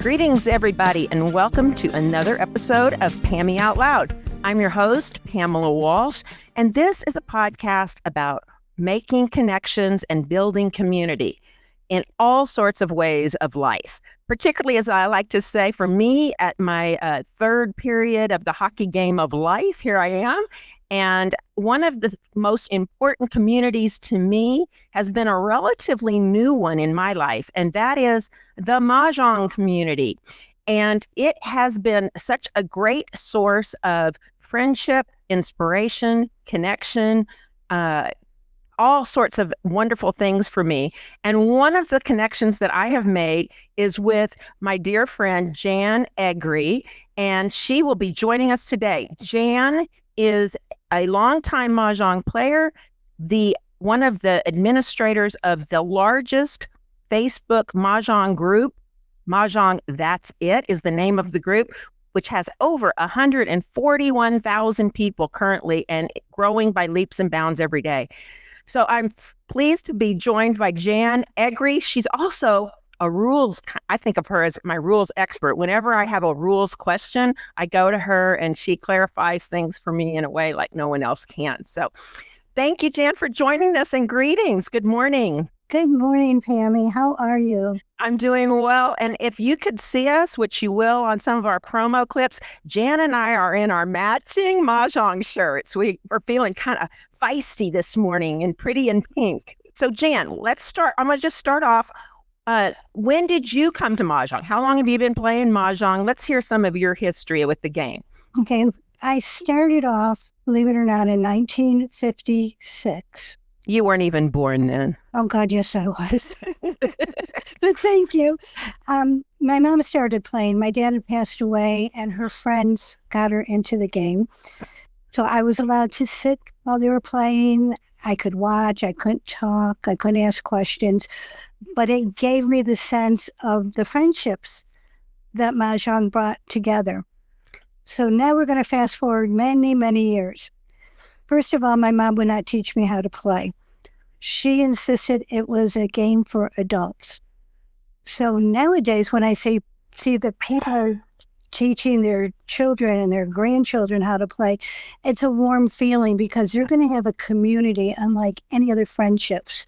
Greetings, everybody, and welcome to another episode of Pammy Out Loud. I'm your host, Pamela Walsh, and this is a podcast about making connections and building community in all sorts of ways of life. Particularly, as I like to say, for me, at my third period of the hockey game of life, here I am. And one of the most important communities to me has been a relatively new one in my life, and that is the MahJong community. And it has been such a great source of friendship, inspiration, connection, all sorts of wonderful things for me. And one of the connections that I have made is with my dear friend, Jan Egri, and she will be joining us today. Jan is a longtime MahJong player, one of the administrators of the largest Facebook MahJong group. MahJong That's It is the name of the group, which has over 141,000 people currently and growing by leaps and bounds every day. So I'm pleased to be joined by Jan Egri. She's also I think of her as my rules expert. Whenever I have a rules question, I go to her and she clarifies things for me in a way like no one else can. So thank you, Jan, for joining us, and greetings. Good morning. Good morning, Pammy. How are you? I'm doing well. And if you could see us, which you will on some of our promo clips, Jan and I are in our matching MahJong shirts. We're feeling kind of feisty this morning and pretty in pink. So Jan, let's start. I'm going to just start off. When did you come to MahJong? How long have you been playing MahJong? Let's hear some of your history with the game. Okay. I started off, believe it or not, in 1956. You weren't even born then. Oh, God, yes, I was. But thank you. My mom started playing. My dad had passed away, and her friends got her into the game. So I was allowed to sit while they were playing. I could watch. I couldn't talk. I couldn't ask questions. But it gave me the sense of the friendships that MahJong brought together. So now we're going to fast forward many, many years. First of all, my mom would not teach me how to play. She insisted it was a game for adults. So nowadays, when I see the people teaching their children and their grandchildren how to play, it's a warm feeling because they're going to have a community unlike any other friendships.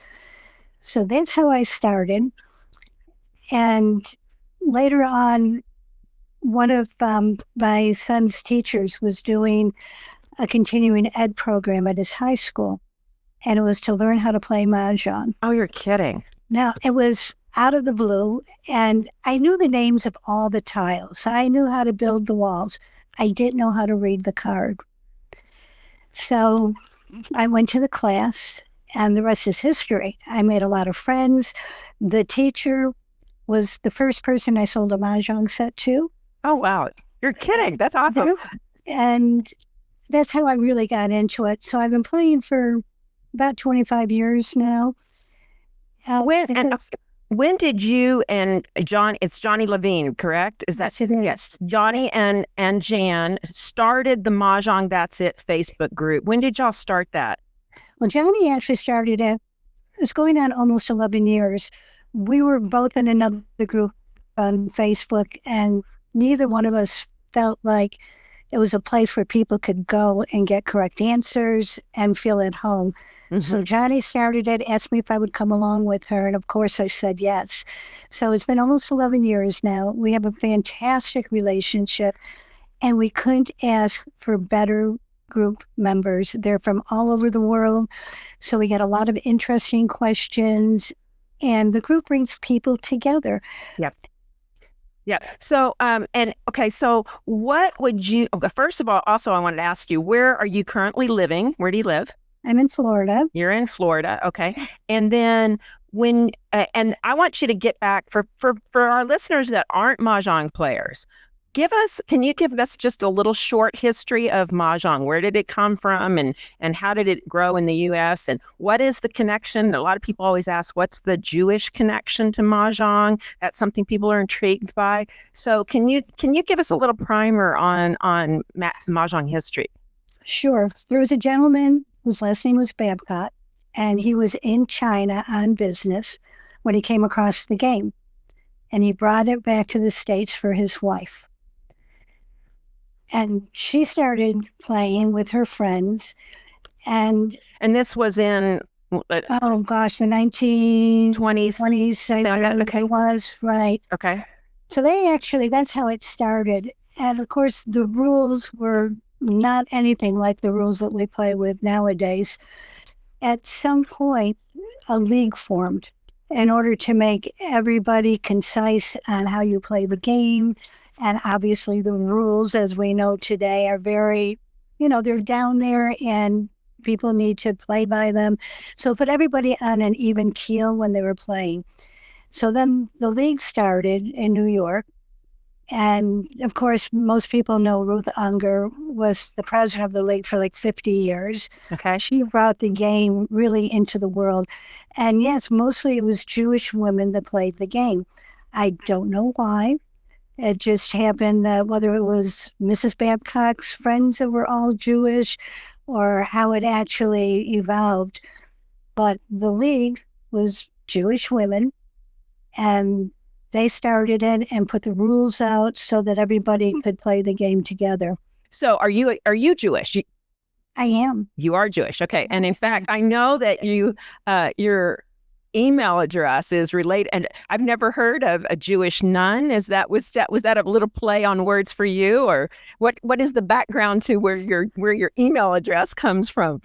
So that's how I started. And later on, one of my son's teachers was doing a continuing ed program at his high school, and it was to learn how to play MahJong. Oh, you're kidding. Now, it was out of the blue, and I knew the names of all the tiles. I knew how to build the walls. I didn't know how to read the card. So I went to the class, and the rest is history. I made a lot of friends. The teacher was the first person I sold a MahJong set to. Oh, wow. You're kidding. That's awesome. And that's how I really got into it. So I've been playing for about 25 years now. When did you and it's Johnny Levine, correct? Yes, it is. Yes. Johnny and Jan started the MahJong That's It Facebook group. When did y'all start that? Well, Johnny actually started it. It's going on almost 11 years. We were both in another group on Facebook, and neither one of us felt like it was a place where people could go and get correct answers and feel at home. Mm-hmm. So Johnny started it, asked me if I would come along with her, and of course I said yes. So it's been almost 11 years now. We have a fantastic relationship, and we couldn't ask for better group members. They're from all over the world, so we get a lot of interesting questions, and the group brings people together. Yep. Yeah. So, so what would you, first of all, also I wanted to ask you, where are you currently living? Where do you live? I'm in Florida. You're in Florida. Okay. And then and I want you to get back for our listeners that aren't MahJong players. Can you give us just a little short history of MahJong? Where did it come from, and how did it grow in the U.S.? And what is the connection? A lot of people always ask, what's the Jewish connection to MahJong? That's something people are intrigued by. So can you give us a little primer on MahJong history? Sure. There was a gentleman whose last name was Babcock, and he was in China on business when he came across the game. and he brought it back to the States for his wife. And she started playing with her friends. And this was in oh gosh, the 1920s, 20s. Okay. It was, right. Okay. So that's how it started. And of course, the rules were not anything like the rules that we play with nowadays. At some point, a league formed in order to make everybody concise on how you play the game. And obviously the rules, as we know today, are very, they're down there and people need to play by them. So put everybody on an even keel when they were playing. So then the league started in New York. And of course, most people know Ruth Unger was the president of the league for like 50 years. Okay. She brought the game really into the world. And yes, mostly it was Jewish women that played the game. I don't know why. It just happened, whether it was Mrs. Babcock's friends that were all Jewish or how it actually evolved. But the league was Jewish women, and they started it and put the rules out so that everybody could play the game together. So are you Jewish? I am. You are Jewish. Okay. And in fact, I know that your email address is related, and I've never heard of a Jewish nun. Was that a little play on words for you, or what is the background to where your email address comes from?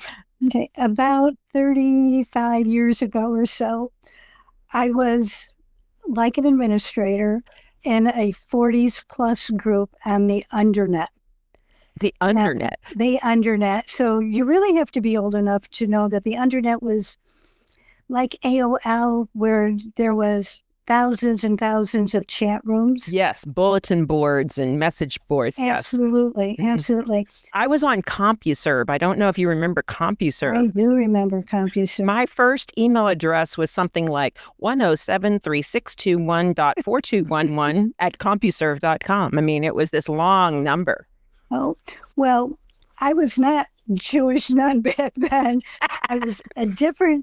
Okay. About 35 years ago or so, I was like an administrator in a 40s plus group on the Undernet. The Undernet. The Undernet. So you really have to be old enough to know that the Undernet was like AOL, where there was thousands and thousands of chat rooms. Yes, bulletin boards and message boards. Absolutely, yes. Absolutely. I was on CompuServe. I don't know if you remember CompuServe. I do remember CompuServe. My first email address was something like 1073621.4211 at CompuServe.com. I mean, it was this long number. Oh, well, I was not Jewish nun back then. I was a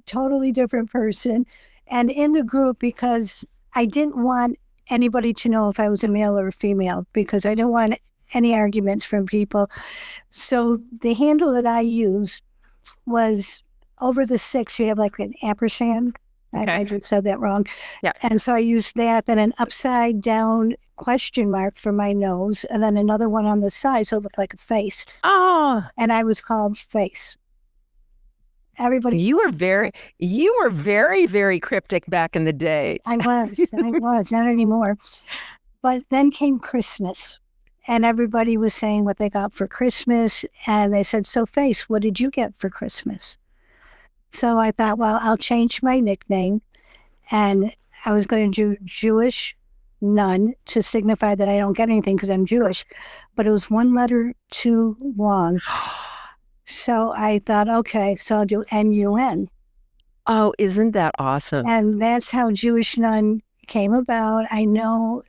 totally different person. And in the group, because I didn't want anybody to know if I was a male or a female, because I didn't want any arguments from people. So the handle that I used was over the 6, you have like an ampersand. Okay. I just said that wrong. Yeah. And so I used that, then an upside down question mark for my nose, and then another one on the side, so it looked like a face. Oh. And I was called Face. Everybody. You were very, very cryptic back in the day. I was, not anymore. But then came Christmas, and everybody was saying what they got for Christmas. And they said, so Face, what did you get for Christmas? So I thought, well, I'll change my nickname. And I was going to do Jewish Nun to signify that I don't get anything because I'm Jewish. But it was one letter too long. So I thought, okay, so I'll do NUN. Oh, isn't that awesome? And that's how Jewish Nun came about. I know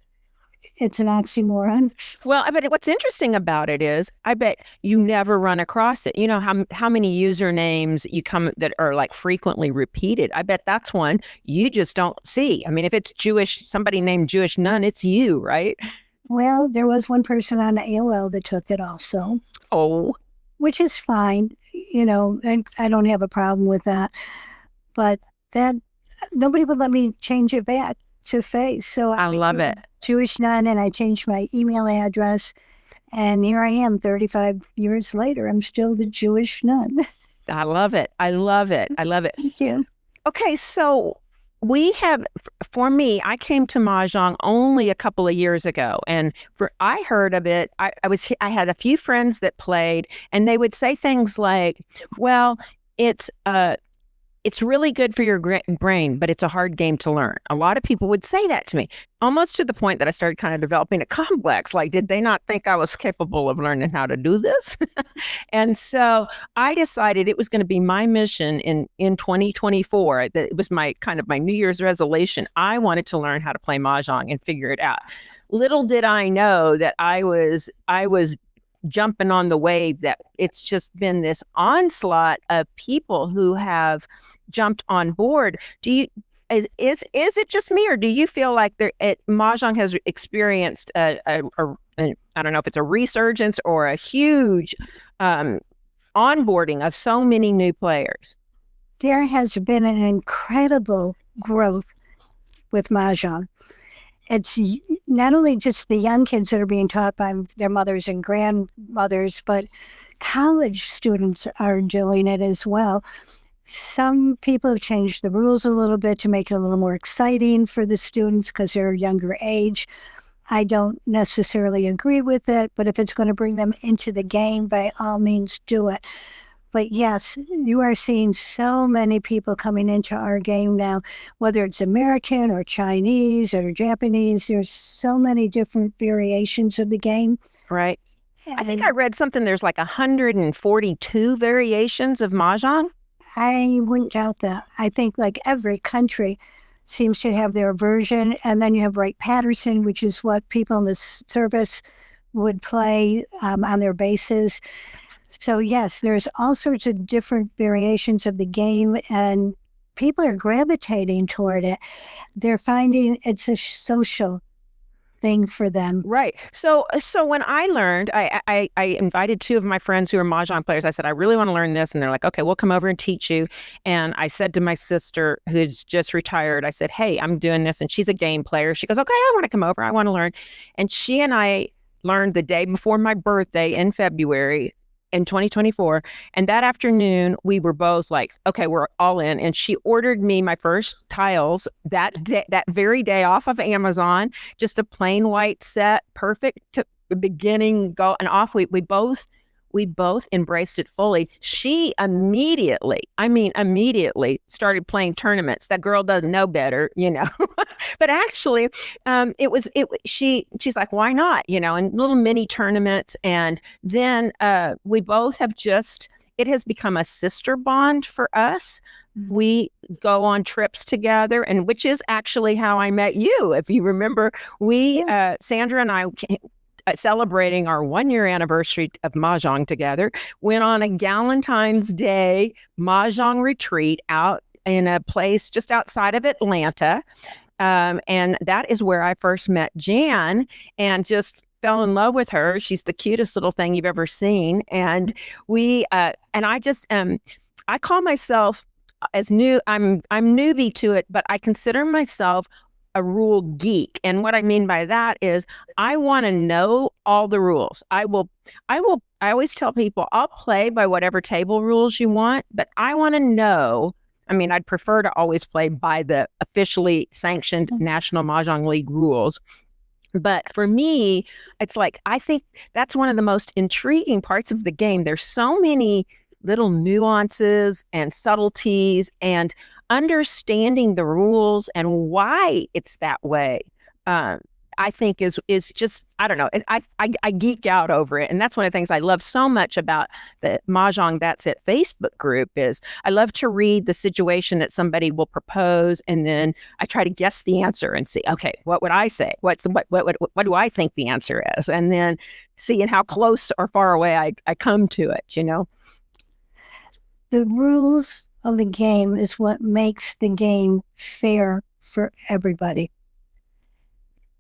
it's an oxymoron. Well, I bet what's interesting about it is, I bet you never run across it. You know how many usernames you come that are like frequently repeated. I bet that's one you just don't see. I mean, if it's Jewish, somebody named Jewish Nun, it's you, right? Well, there was one person on AOL that took it also. Oh. Which is fine, and I don't have a problem with that. But that nobody would let me change it back to Face. So I love it. Jewish Nun, and I changed my email address. And here I am 35 years later. I'm still the Jewish Nun. I love it. I love it. I love it. Thank you. Okay, so for me, I came to MahJong only a couple of years ago, and I heard of it. I had a few friends that played, and they would say things like, "Well, it's really good for your brain, but it's a hard game to learn." A lot of people would say that to me, almost to the point that I started kind of developing a complex. Like, did they not think I was capable of learning how to do this? And so I decided it was going to be my mission in 2024. That it was my New Year's resolution. I wanted to learn how to play MahJong and figure it out. Little did I know that I was jumping on the wave, that it's just been this onslaught of people who have jumped on board. is it just me, or do you feel like Mahjong has experienced I don't know if it's a resurgence or a huge onboarding of so many new players? There has been an incredible growth with Mahjong. It's not only just the young kids that are being taught by their mothers and grandmothers, but college students are doing it as well. Some people have changed the rules a little bit to make it a little more exciting for the students because they're younger age. I don't necessarily agree with it, but if it's going to bring them into the game, by all means, do it. But yes, you are seeing so many people coming into our game now, whether it's American or Chinese or Japanese. There's so many different variations of the game. Right. I think I read something, there's like 142 variations of Mahjong. I wouldn't doubt that. I think like every country seems to have their version. And then you have Wright Patterson, which is what people in the service would play on their bases. So yes, there's all sorts of different variations of the game, and people are gravitating toward it. They're finding it's a social thing for them. Right. So when I learned, I invited two of my friends who are Mahjong players. I said, I really want to learn this. And they're like, okay, we'll come over and teach you. And I said to my sister, who's just retired, I said, hey, I'm doing this. And she's a game player. She goes, okay, I want to come over. I want to learn. And she and I learned the day before my birthday in February in 2024. And that afternoon, we were both like, okay, we're all in. And she ordered me my first tiles that day, that very day, off of Amazon, just a plain white set, perfect to the beginning, go and off. We both embraced it fully. She immediately started playing tournaments. That girl doesn't know better, but actually she's like, why not, and little mini tournaments. And then we both have it has become a sister bond for us. We go on trips together, and which is actually how I met you. If you remember, Sandra and I celebrating our 1-year anniversary of Mahjong together, went on a Galentine's Day Mahjong retreat out in a place just outside of Atlanta. And that is where I first met Jan and just fell in love with her. She's the cutest little thing you've ever seen. And I call myself I'm newbie to it, but I consider myself a rule geek. And what I mean by that is I want to know all the rules. I always tell people I'll play by whatever table rules you want, but I want to know. I mean, I'd prefer to always play by the officially sanctioned National Mahjong League rules. But for me, it's like, I think that's one of the most intriguing parts of the game. There's so many little nuances and subtleties, and understanding the rules and why it's that way, I think is just, I don't know. I geek out over it. And that's one of the things I love so much about the Mahjong That's It Facebook group is I love to read the situation that somebody will propose. And then I try to guess the answer and see, okay, what would I say? What do I think the answer is? And then seeing how close or far away I come to it, The rules of the game is what makes the game fair for everybody.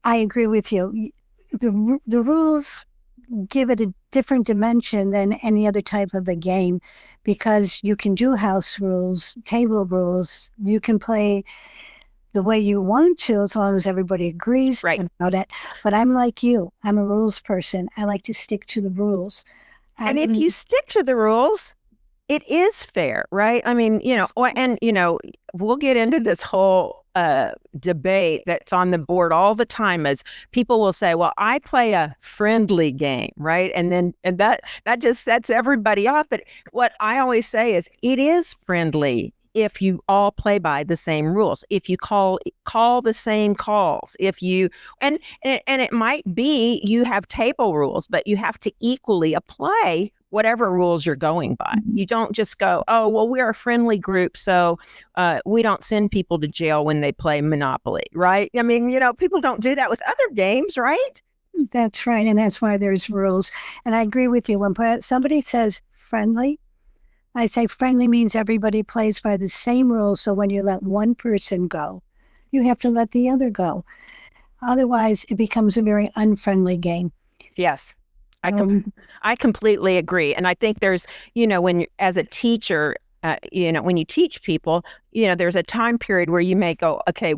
I agree with you. The rules give it a different dimension than any other type of a game, because you can do house rules, table rules. You can play the way you want to, as long as everybody agrees about it. But I'm like you. I'm a rules person. I like to stick to the rules. And if you stick to the rules, it is fair, right? I mean, we'll get into this whole debate that's on the board all the time, as people will say, well, I play a friendly game, right? And that just sets everybody off. But what I always say is it is friendly if you all play by the same rules, if you call the same calls, if you and it might be you have table rules, but you have to equally apply whatever rules you're going by. You don't just go, oh, well, we're a friendly group, so we don't send people to jail when they play Monopoly, right? I mean, people don't do that with other games, right? That's right. And that's why there's rules. And I agree with you. When somebody says friendly, I say friendly means everybody plays by the same rules. So when you let one person go, you have to let the other go. Otherwise, it becomes a very unfriendly game. Yes. I completely agree. And I think there's, when as a teacher, when you teach people, there's a time period where you may go, okay,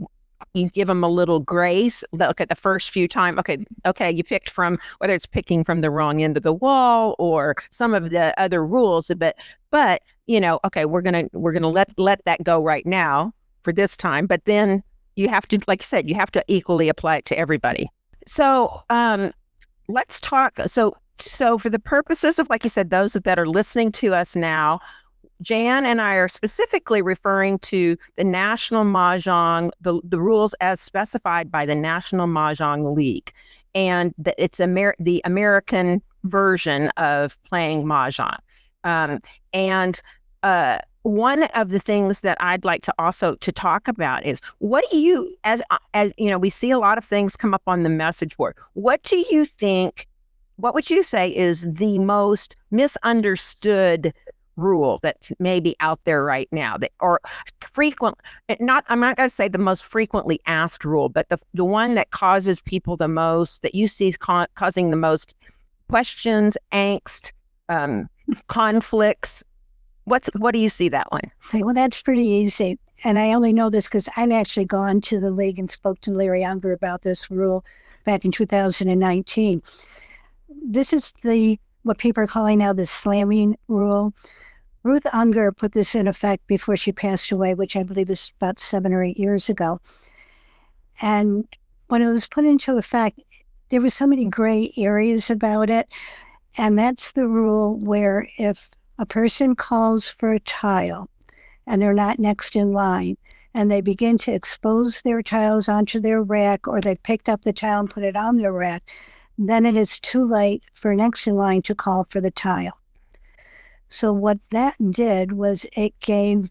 you give them a little grace. Look at the first few times. Okay, you picked from, whether it's picking from the wrong end of the wall or some of the other rules, but okay, we're gonna let that go right now for this time. But then you have to, like you said, you have to equally apply it to everybody. So let's talk. So for the purposes of, like you said, those that are listening to us now, Jan and I are specifically referring to the National MahJong, the rules as specified by the National MahJong League. And it's the American version of playing MahJong. And one of the things that I'd like to also to talk about is, what do you, as we see a lot of things come up on the message board. What would you say is the most misunderstood rule that's maybe out there right now, I'm not going to say the most frequently asked rule, but the one that causes people the most, that you see causing the most questions, angst, conflicts? What do you see that one? Well, that's pretty easy. And I only know this because I've actually gone to the league and spoke to Larry Unger about this rule back in 2019. This is what people are calling now the slamming rule. Ruth Unger put this in effect before she passed away, which I believe is about 7 or 8 years ago. And when it was put into effect, there were so many gray areas about it. And that's the rule where if a person calls for a tile and they're not next in line, and they begin to expose their tiles onto their rack, or they picked up the tile and put it on their rack, then it is too late for next in line to call for the tile. So what that did was it gave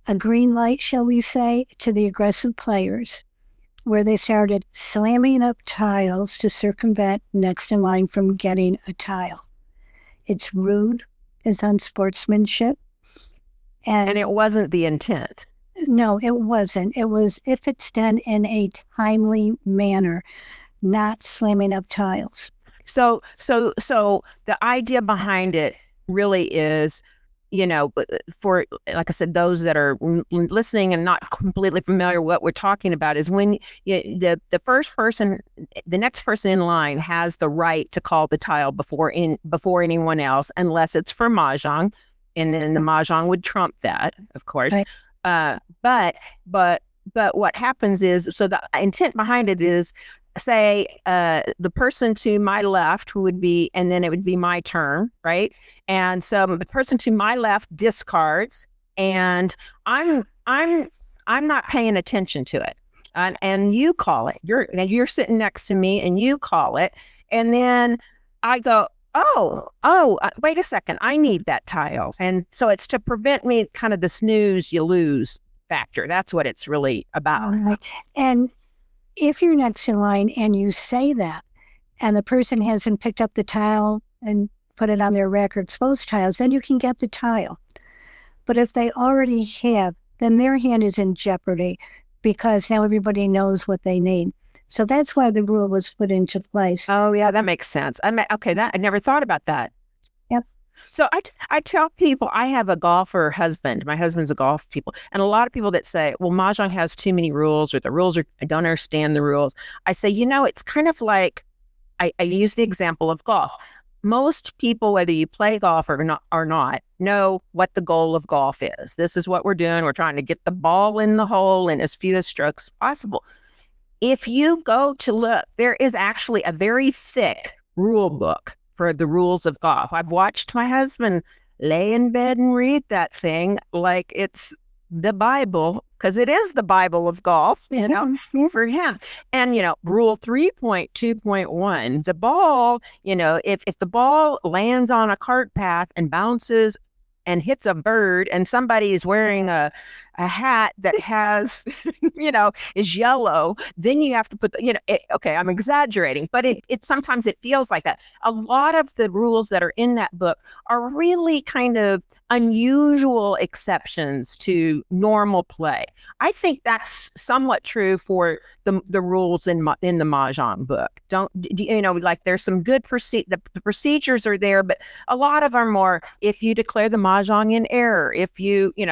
a green light, shall we say, to the aggressive players, where they started slamming up tiles to circumvent next in line from getting a tile. It's rude, it's unsportsmanship. And it wasn't the intent. No, it wasn't. It was if it's done in a timely manner, not slamming up tiles. So the idea behind it really is, for, like I said, those that are listening and not completely familiar with what we're talking about, is when the next person in line has the right to call the tile before anyone else, unless it's for MahJong, and then the MahJong would trump that, of course. Right. But what happens is, so the intent behind it is, say the person to my left, who would be, and then it would be my turn, right? And so the person to my left discards, and I'm not paying attention to it, and you call it. You're sitting next to me, and you call it, and then I go, wait a second, I need that tile, and so it's to prevent me kind of the snooze you lose factor. That's what it's really about. Right. And if you're next in line and you say that, and the person hasn't picked up the tile and put it on their rack or exposed tiles, then you can get the tile. But if they already have, then their hand is in jeopardy, because now everybody knows what they need. So that's why the rule was put into place. Oh, yeah, that makes sense. I never thought about that. Yep. So I tell people, I have a golfer husband. My husband's a golf people. And a lot of people that say, well, MahJong has too many rules, or I don't understand the rules. I say, it's kind of like, I use the example of golf. Most people, whether you play golf or not, know what the goal of golf is. This is what we're doing. We're trying to get the ball in the hole in as few strokes possible. If you go to look, there is actually a very thick rule book for the rules of golf. I've watched my husband lay in bed and read that thing like it's the Bible, because it is the Bible of golf, for him. And, rule 3.2.1, the ball, if the ball lands on a cart path and bounces and hits a bird, and somebody is wearing a a hat that has, is yellow, then you have to put, okay, I'm exaggerating, but it sometimes it feels like that. A lot of the rules that are in that book are really kind of unusual exceptions to normal play. I think that's somewhat true for the rules in the MahJong book. Like there's some good the procedures are there, but a lot of them are if you declare the MahJong in error, if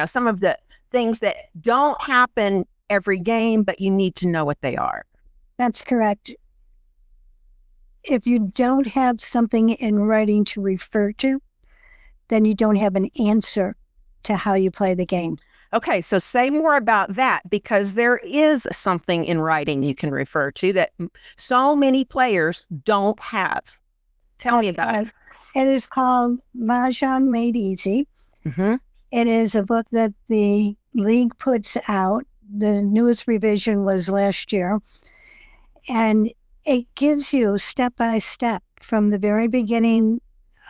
some of the things that don't happen every game, but you need to know what they are. That's correct. If you don't have something in writing to refer to, then you don't have an answer to how you play the game. Okay, so say more about that, because there is something in writing you can refer to that so many players don't have. Tell me about it. It is called MahJong Made Easy. Mm-hmm. It is a book that the league puts out. The newest revision was last year. And it gives you step by step from the very beginning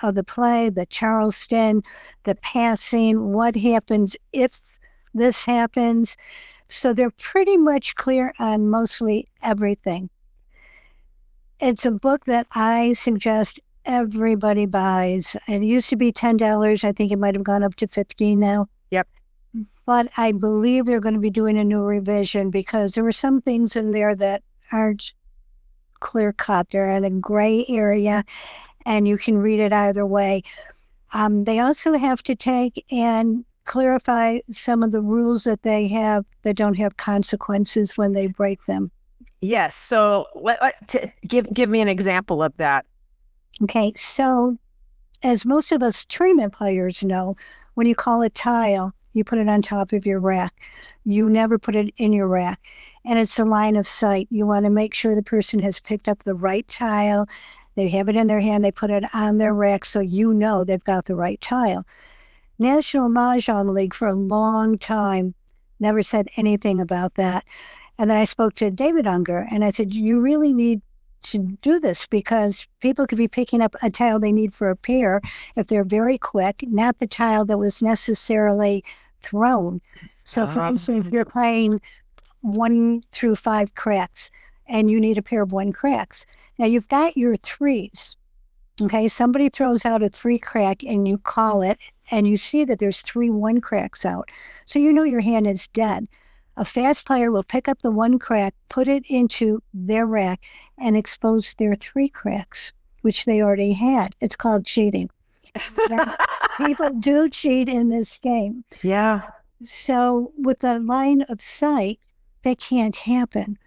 of the play, the Charleston, the passing, what happens if this happens. So they're pretty much clear on mostly everything. It's a book that I suggest everybody buys. It used to be $10. I think it might have gone up to $15 now. Yep. But I believe they're going to be doing a new revision because there were some things in there that aren't clear cut. They're in a gray area and you can read it either way. They also have to take and clarify some of the rules that they have that don't have consequences when they break them. Yes. So give me an example of that. Okay. So as most of us tournament players know, when you call a tile, you put it on top of your rack. You never put it in your rack. And it's a line of sight. You want to make sure the person has picked up the right tile. They have it in their hand. They put it on their rack so you know they've got the right tile. National MahJong League for a long time never said anything about that. And then I spoke to David Unger and I said, you really need to do this because people could be picking up a tile they need for a pair if they're very quick, not the tile that was necessarily thrown. So for instance, if you're playing 1 through 5 cracks and you need a pair of 1 cracks. Now you've got your 3s. Okay, somebody throws out a 3 crack and you call it and you see that there's 3 1 cracks out. So you know your hand is dead. A fast player will pick up the 1 crack, put it into their rack and expose their 3 cracks, which they already had. It's called cheating. People do cheat in this game. Yeah. So with the line of sight, that can't happen.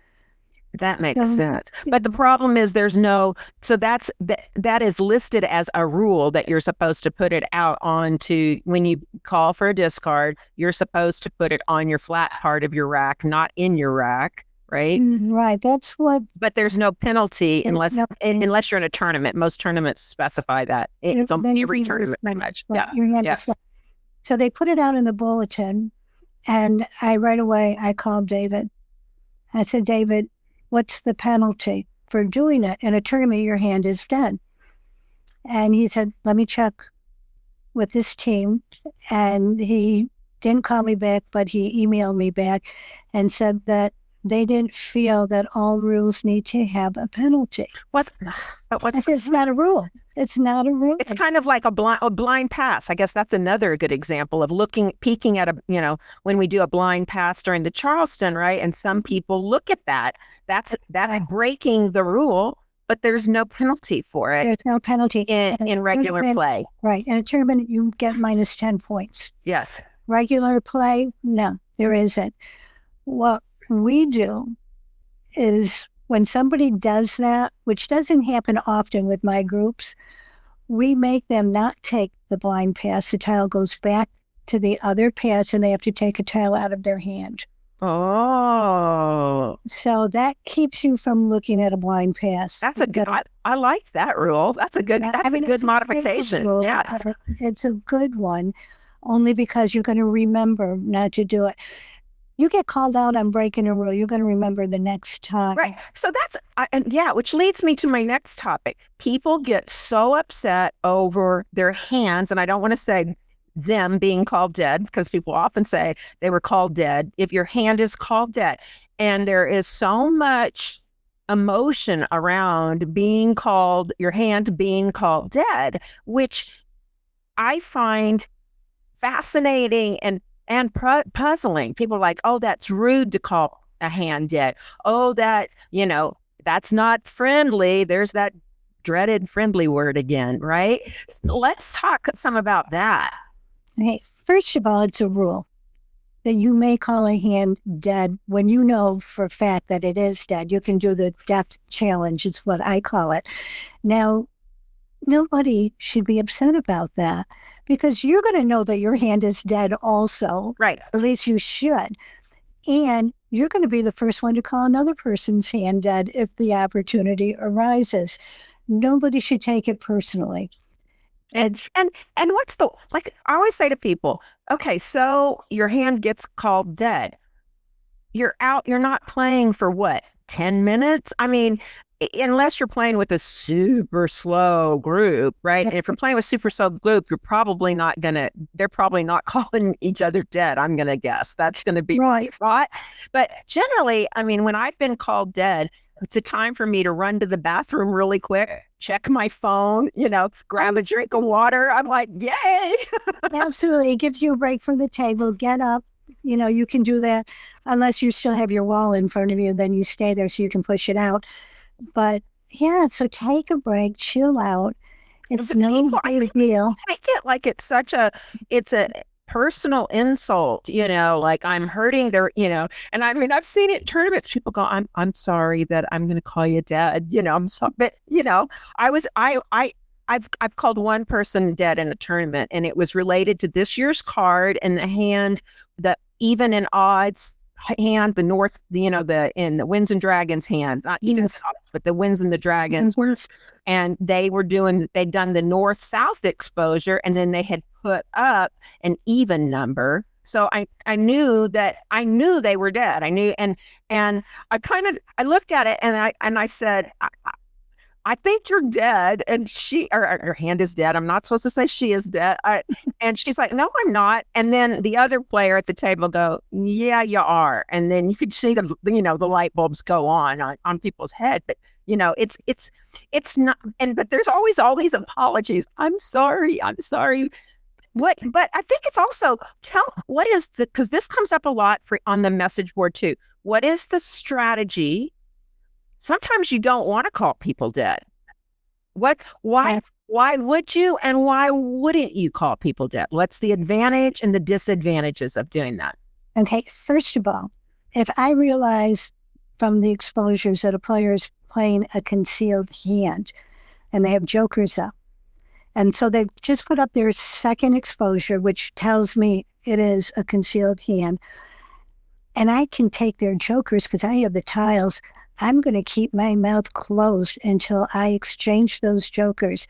That makes sense. But the problem is so that is listed as a rule that you're supposed to put it out onto when you call for a discard, you're supposed to put it on your flat part of your rack, not in your rack, right? Right. That's what. But there's no penalty unless you're in a tournament. Most tournaments specify that. It's on every tournament pretty much. Yeah. So they put it out in the bulletin and right away I called David. I said, David, what's the penalty for doing it? In a tournament, your hand is dead. And he said, let me check with this team. And he didn't call me back, but he emailed me back and said that they didn't feel that all rules need to have a penalty. I said, it's not a rule. It's not a rule. It's kind of like a blind pass. I guess that's another good example of peeking at when we do a blind pass during the Charleston, right? And some people look at that. That's breaking the rule, but there's no penalty for it. There's no penalty in regular play. Right. In a tournament, you get minus 10 points. Yes. Regular play, no, there isn't. What we do is when somebody does that, which doesn't happen often with my groups, we make them not take the blind pass. The tile goes back to the other pass and they have to take a tile out of their hand. Oh. So that keeps you from looking at a blind pass. That's a good, I like that rule. That's a good, good modification. Yeah. It's a good one, only because you're going to remember not to do it. You get called out on breaking a rule, you're going to remember the next time. Right. So which leads me to my next topic. People get so upset over their hands, and I don't want to say them being called dead, because people often say they were called dead, if your hand is called dead, and there is so much emotion around being called, your hand being called dead, which I find fascinating and puzzling. People are like, oh, that's rude to call a hand dead. Oh, that's not friendly. There's that dreaded friendly word again, right? So let's talk some about that. Okay, first of all, it's a rule that you may call a hand dead when you know for a fact that it is dead. You can do the death challenge, it's what I call it. Now, nobody should be upset about that because you're going to know that your hand is dead also. Right. At least you should. And you're going to be the first one to call another person's hand dead if the opportunity arises. Nobody should take it personally. And what's like I always say to people, okay, so your hand gets called dead. You're out, you're not playing for what, 10 minutes? I mean, unless you're playing with a super slow group, right? And if you're playing with super slow group, they're probably not calling each other dead, I'm going to guess. That's going to be right. But generally, I mean, when I've been called dead, it's a time for me to run to the bathroom really quick, check my phone, grab a drink of water. I'm like, yay. Absolutely. It gives you a break from the table. Get up. You can do that unless you still have your wall in front of you. Then you stay there so you can push it out. But yeah, so take a break, chill out. It's no big deal. Take it like it's a personal insult, like I'm hurting their, and I mean, I've seen it in tournaments. People go, I'm sorry that I'm going to call you dead. I'm sorry, but I've called one person dead in a tournament, and it was related to this year's card and the hand, the even and odds hand, the north, in the Winds and Dragons hand, not even yes. But the Winds and the Dragons. Mm-hmm. And they'd done the north-south exposure, and then they had put up an even number. So I knew they were dead. I knew, and I looked at it and I said, I think you're dead. And her hand is dead. I'm not supposed to say she is dead. And she's like, no, I'm not. And then the other player at the table go, yeah, you are. And then you could see the light bulbs go on people's head. But it's not. But there's always all these apologies. I'm sorry. But I think it's also what is because this comes up a lot on the message board too. What is the strategy? Sometimes you don't want to call people dead. Why would you and why wouldn't you call people dead? What's the advantage and the disadvantages of doing that? Okay, first of all, if I realize from the exposures that a player is playing a concealed hand and they have jokers up, and so they've just put up their second exposure, which tells me it is a concealed hand, and I can take their jokers because I have the tiles. I'm going to keep my mouth closed until I exchange those jokers.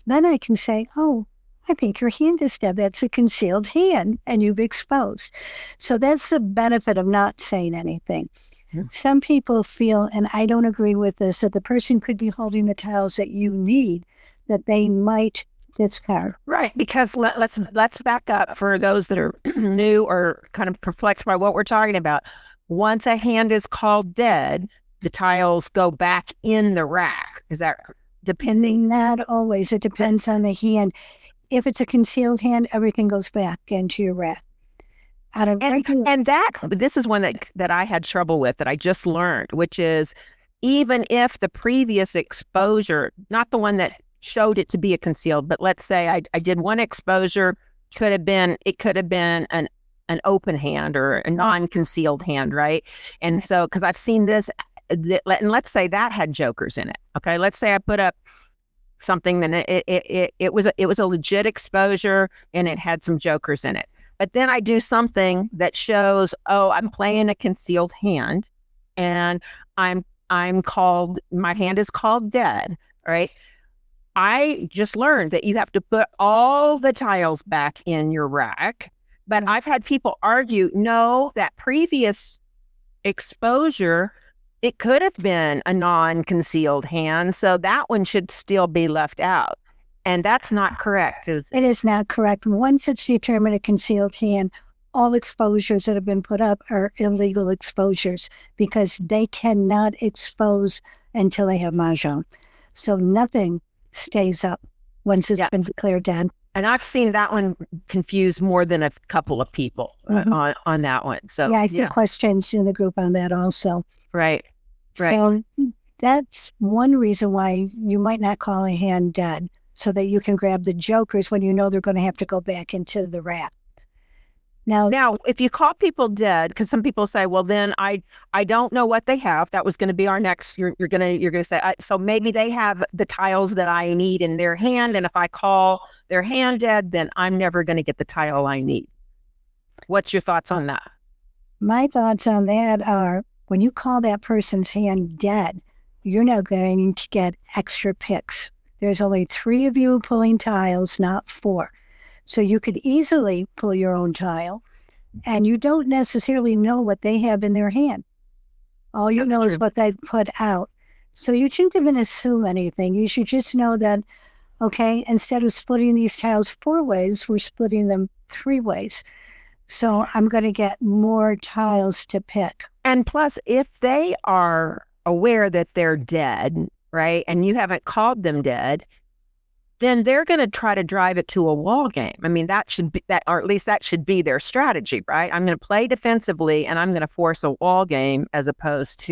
Then I can say, oh, I think your hand is dead. That's a concealed hand, and you've exposed. So that's the benefit of not saying anything. Yeah. Some people feel, and I don't agree with this, that the person could be holding the tiles that you need, that they might discard. Right, because let's back up for those that are new or kind of perplexed by what we're talking about. Once a hand is called dead, the tiles go back in the rack. Is that depending? Not always. It depends on the hand. If it's a concealed hand, everything goes back into your rack. This is one that I had trouble with that I just learned, which is even if the previous exposure, not the one that showed it to be a concealed, but let's say I did one exposure, it could have been an open hand or a non-concealed hand, right? And so, because I've seen this, and let's say that had jokers in it. Okay, let's say I put up something and it was a legit exposure and it had some jokers in it. But then I do something that shows, oh, I'm playing a concealed hand, and my hand is called dead. Right? I just learned that you have to put all the tiles back in your rack. But I've had people argue, no, that previous exposure, it could have been a non-concealed hand, so that one should still be left out. And that's not correct. It is not correct. Once it's determined a concealed hand, all exposures that have been put up are illegal exposures because they cannot expose until they have MahJong. So nothing stays up once it's been declared dead. And I've seen that one confuse more than a couple of people on that one. So I see questions in the group on that also. Right. So that's one reason why you might not call a hand dead, so that you can grab the jokers when you know they're going to have to go back into the rack. Now, if you call people dead, because some people say, well, then I don't know what they have. That was going to be our next. You're gonna say, so maybe they have the tiles that I need in their hand, and if I call their hand dead, then I'm never going to get the tile I need. What's your thoughts on that? My thoughts on that are, when you call that person's hand dead, you're now going to get extra picks. There's only 3 of you pulling tiles, not 4. So you could easily pull your own tile, and you don't necessarily know what they have in their hand. All you know is what they've put out. So you shouldn't even assume anything. You should just know that, okay, instead of splitting these tiles 4 ways, we're splitting them 3 ways. So I'm going to get more tiles to pick. And plus, if they are aware that they're dead, right, and you haven't called them dead, then they're going to try to drive it to a wall game. I mean, that should be that, or at least that should be their strategy, right? I'm going to play defensively and I'm going to force a wall game as opposed.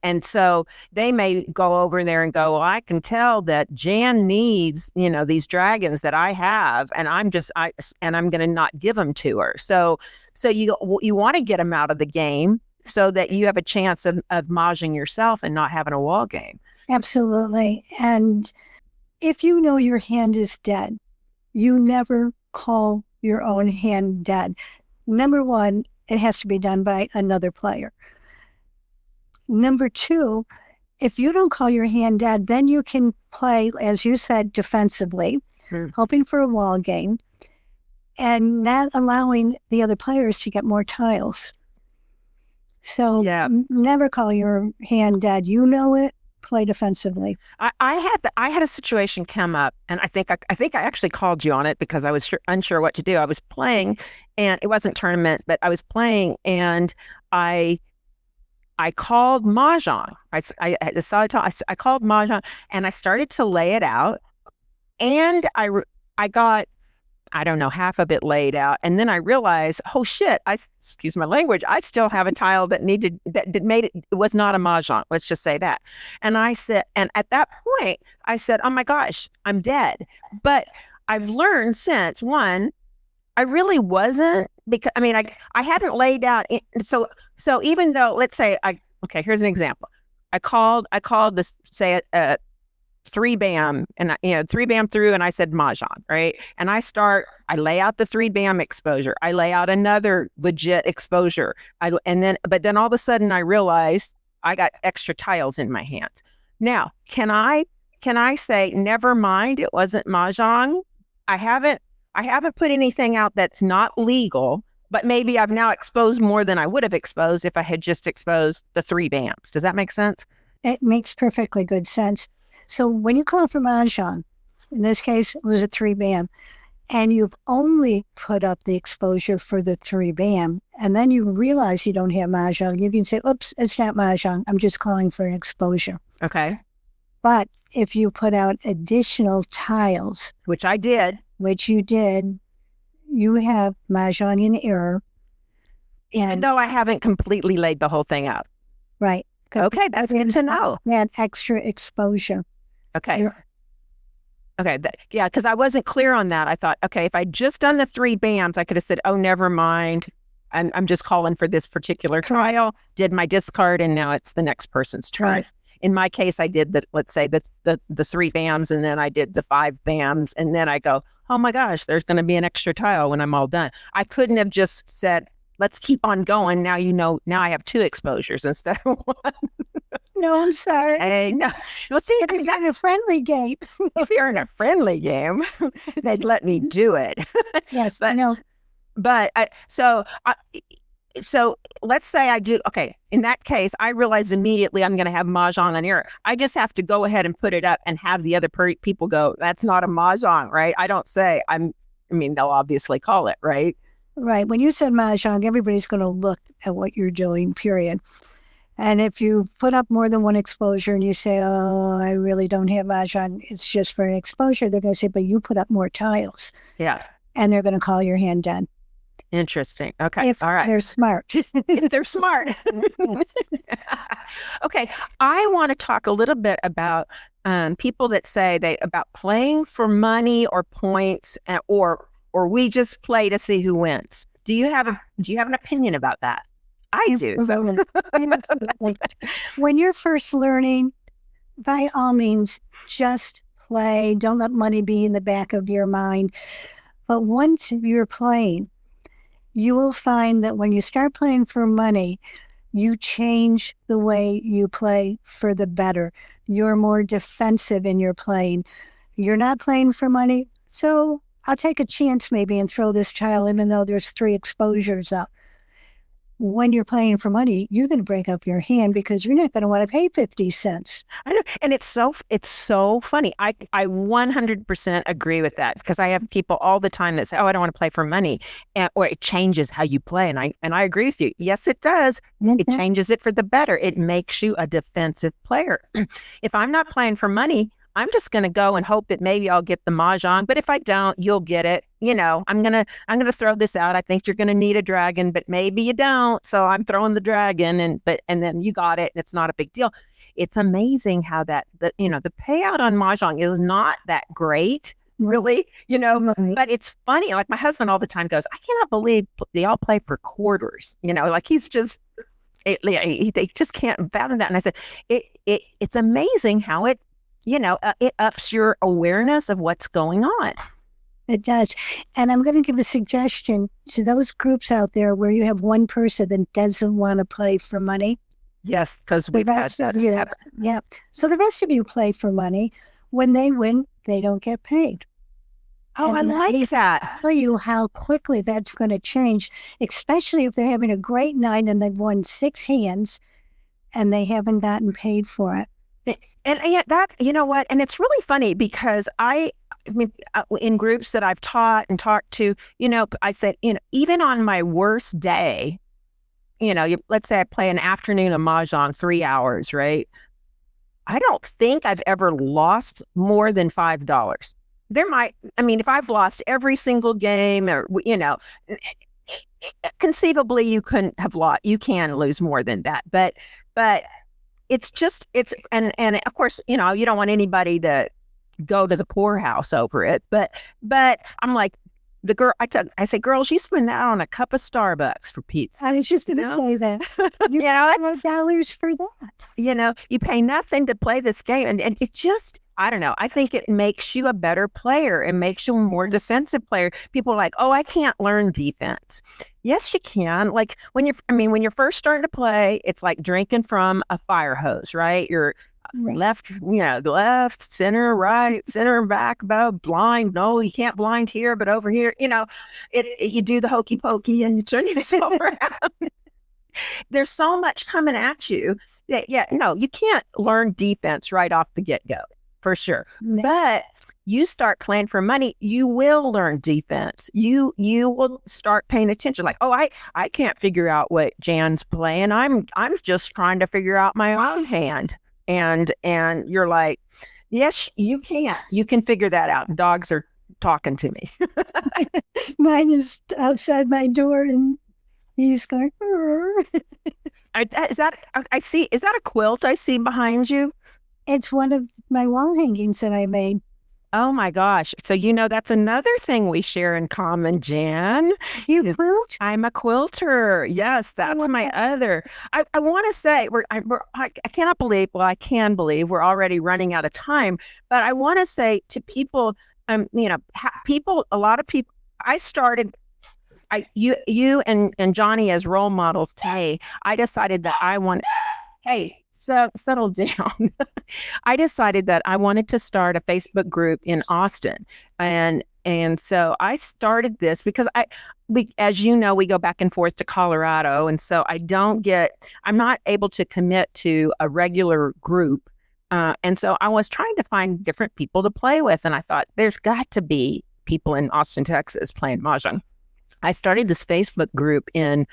And so they may go over there and go, well, I can tell that Jan needs, these dragons that I have, and I'm going to not give them to her. So you want to get them out of the game so that you have a chance of MahJong yourself and not having a wall game. Absolutely. And if you know your hand is dead, you never call your own hand dead. Number 1, it has to be done by another player. Number 2, if you don't call your hand dead, then you can play, as you said, defensively, hoping for a wall game, and not allowing the other players to get more tiles. So never call your hand dead. You know it. Play defensively. I had a situation come up, and I think I actually called you on it because I was unsure what to do. I was playing, and it wasn't tournament, but I was playing, and I called MahJong. I called MahJong, and I started to lay it out, and I got, I don't know, half of it laid out, and then I realized, oh shit! Excuse my language. I still have a tile that made it. It was not a MahJong. Let's just say that. And I said, and at that point, I said, oh my gosh, I'm dead. But I've learned since, one, I really wasn't, because I hadn't laid out. So even though, let's say here's an example. I called this, say 3 bam, and 3 bam through, and I said MahJong, right? And I lay out the 3 bam exposure. I lay out another legit exposure. But then all of a sudden I realized I got extra tiles in my hand. Now, can I say, never mind, it wasn't MahJong? I haven't put anything out that's not legal, but maybe I've now exposed more than I would have exposed if I had just exposed the 3 bams. Does that make sense? It makes perfectly good sense. So when you call for MahJong, in this case, it was a 3 bam, and you've only put up the exposure for the 3 bam, and then you realize you don't have MahJong, you can say, oops, it's not MahJong. I'm just calling for an exposure. Okay. But if you put out additional tiles, which you did, you have MahJong in error. Even though I haven't completely laid the whole thing out. Right. Okay, that's good to know. That extra exposure. Okay. Okay. Because I wasn't clear on that. I thought, okay, if I'd just done the 3 bams, I could have said, oh, never mind. I'm just calling for this particular trial, did my discard, and now it's the next person's turn. Right. In my case, I did let's say the 3 bams, and then I did the 5 bams, and then I go, oh my gosh, there's going to be an extra tile when I'm all done. I couldn't have just said, let's keep on going. Now now I have 2 exposures instead of 1. No, I'm sorry. Hey, no. Well, see, if you're in a friendly game. If you're in a friendly game, they'd let me do it. Yes, I know. But so let's say I do, okay, in that case, I realize immediately I'm going to have MahJong on air. I just have to go ahead and put it up and have the other people go, that's not a MahJong, right? I don't say, they'll obviously call it, right? Right. When you said MahJong, everybody's going to look at what you're doing, period. And if you put up more than one exposure and you say, oh, I really don't have MahJong, it's just for an exposure, they're going to say, but you put up more tiles. Yeah. And they're going to call your hand done. Interesting. Okay. If all right. They're smart. If they're smart. Okay. I want to talk a little bit about people that say about playing for money or points, or we just play to see who wins. Do you have an opinion about that? I do. So. Absolutely. When you're first learning, by all means, just play. Don't let money be in the back of your mind. But once you're playing, you will find that when you start playing for money, you change the way you play for the better. You're more defensive in your playing. You're not playing for money, so I'll take a chance maybe and throw this tile even though there's 3 exposures up. When you're playing for money, you're going to break up your hand because you're not going to want to pay 50 cents. I know. And it's so funny. I 100% agree with that, because I have people all the time that say, oh, I don't want to play for money. Or it changes how you play. And I agree with you. Yes, it does. Mm-hmm. It changes it for the better. It makes you a defensive player. If I'm not playing for money, I'm just going to go and hope that maybe I'll get the MahJong, but if I don't, you'll get it. I'm going to throw this out. I think you're going to need a dragon, but maybe you don't. So I'm throwing the dragon and then you got it and it's not a big deal. It's amazing how the payout on MahJong is not that great, really, but it's funny. Like my husband all the time goes, I cannot believe they all play for quarters, like he's just, they just can't fathom that. And I said, it's amazing how it ups your awareness of what's going on. It does. And I'm going to give a suggestion to those groups out there where you have one person that doesn't want to play for money. Yes, because we've had that. Yeah. So the rest of you play for money. When they win, they don't get paid. Oh, and I like that. I'll tell you how quickly that's going to change, especially if they're having a great night and they've won 6 hands and they haven't gotten paid for it. And that, you know what? And it's really funny because in groups that I've taught and talked to, I said, even on my worst day, let's say I play an afternoon of MahJong, 3 hours, right? I don't think I've ever lost more than $5. If I've lost every single game or, conceivably you couldn't have lost, you can lose more than that. But and of course, you don't want anybody to go to the poorhouse over it. But I'm like, I say, girls, you spend that on a cup of Starbucks for pizza. I was just going to say that. You $5 for that. You pay nothing to play this game. And it just, I don't know. I think it makes you a better player. It makes you a more defensive player. People are like, oh, I can't learn defense. Yes, you can. Like when you're first starting to play, it's like drinking from a fire hose, right? You're left, center, right, center, back, above, blind. No, you can't blind here, but over here, you do the hokey pokey and you turn yourself around. There's so much coming at you that, you can't learn defense right off the get-go, for sure. No. But you start playing for money, you will learn defense. You will start paying attention. Like, oh, I can't figure out what Jan's playing. I'm just trying to figure out my own hand. And you're like, yes, you can. You can figure that out. Dogs are talking to me. Mine is outside my door and he's going. Is that a quilt I see behind you? It's one of my wall hangings that I made. Oh my gosh. So, that's another thing we share in common, Jan. You quilt? I'm a quilter. Yes, that's my other. I want to say I cannot believe, well, I can believe we're already running out of time, but I want to say to people, a lot of people, I started, you and Johnny as role models today. I decided that settle down. I decided that I wanted to start a Facebook group in Austin. And And so I started this because as you know, we go back and forth to Colorado. And so I'm not able to commit to a regular group. And so I was trying to find different people to play with. And I thought there's got to be people in Austin, Texas playing MahJong. I started this Facebook group in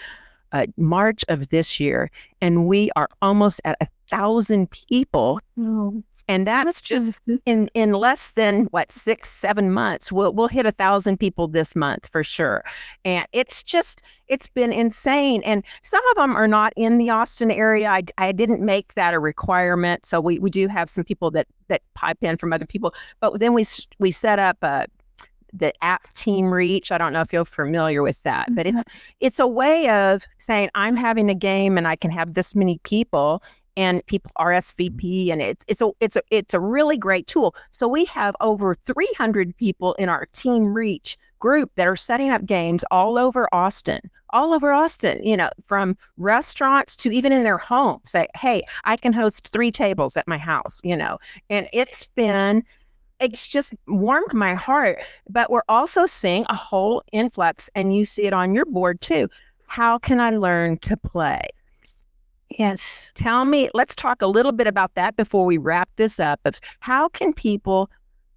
March of this year, and we are almost at 1,000 people. Oh. And that's just in less than 6-7 months. We'll hit 1,000 people this month for sure. And it's been insane. And some of them are not in the Austin area. I didn't make that a requirement. So we do have some people that pipe in from other people. But then we set up the app Team Reach. I don't know if you're familiar with that, but it's a way of saying I'm having a game and I can have this many people. And people RSVP, and it's a really great tool. So we have over 300 people in our Team Reach group that are setting up games all over Austin, from restaurants to even in their home. Say, hey, I can host 3 tables at my house, and it's just warmed my heart. But we're also seeing a whole influx, and you see it on your board too. How can I learn to play? Yes. Tell me, let's talk a little bit about that before we wrap this up. Of how can people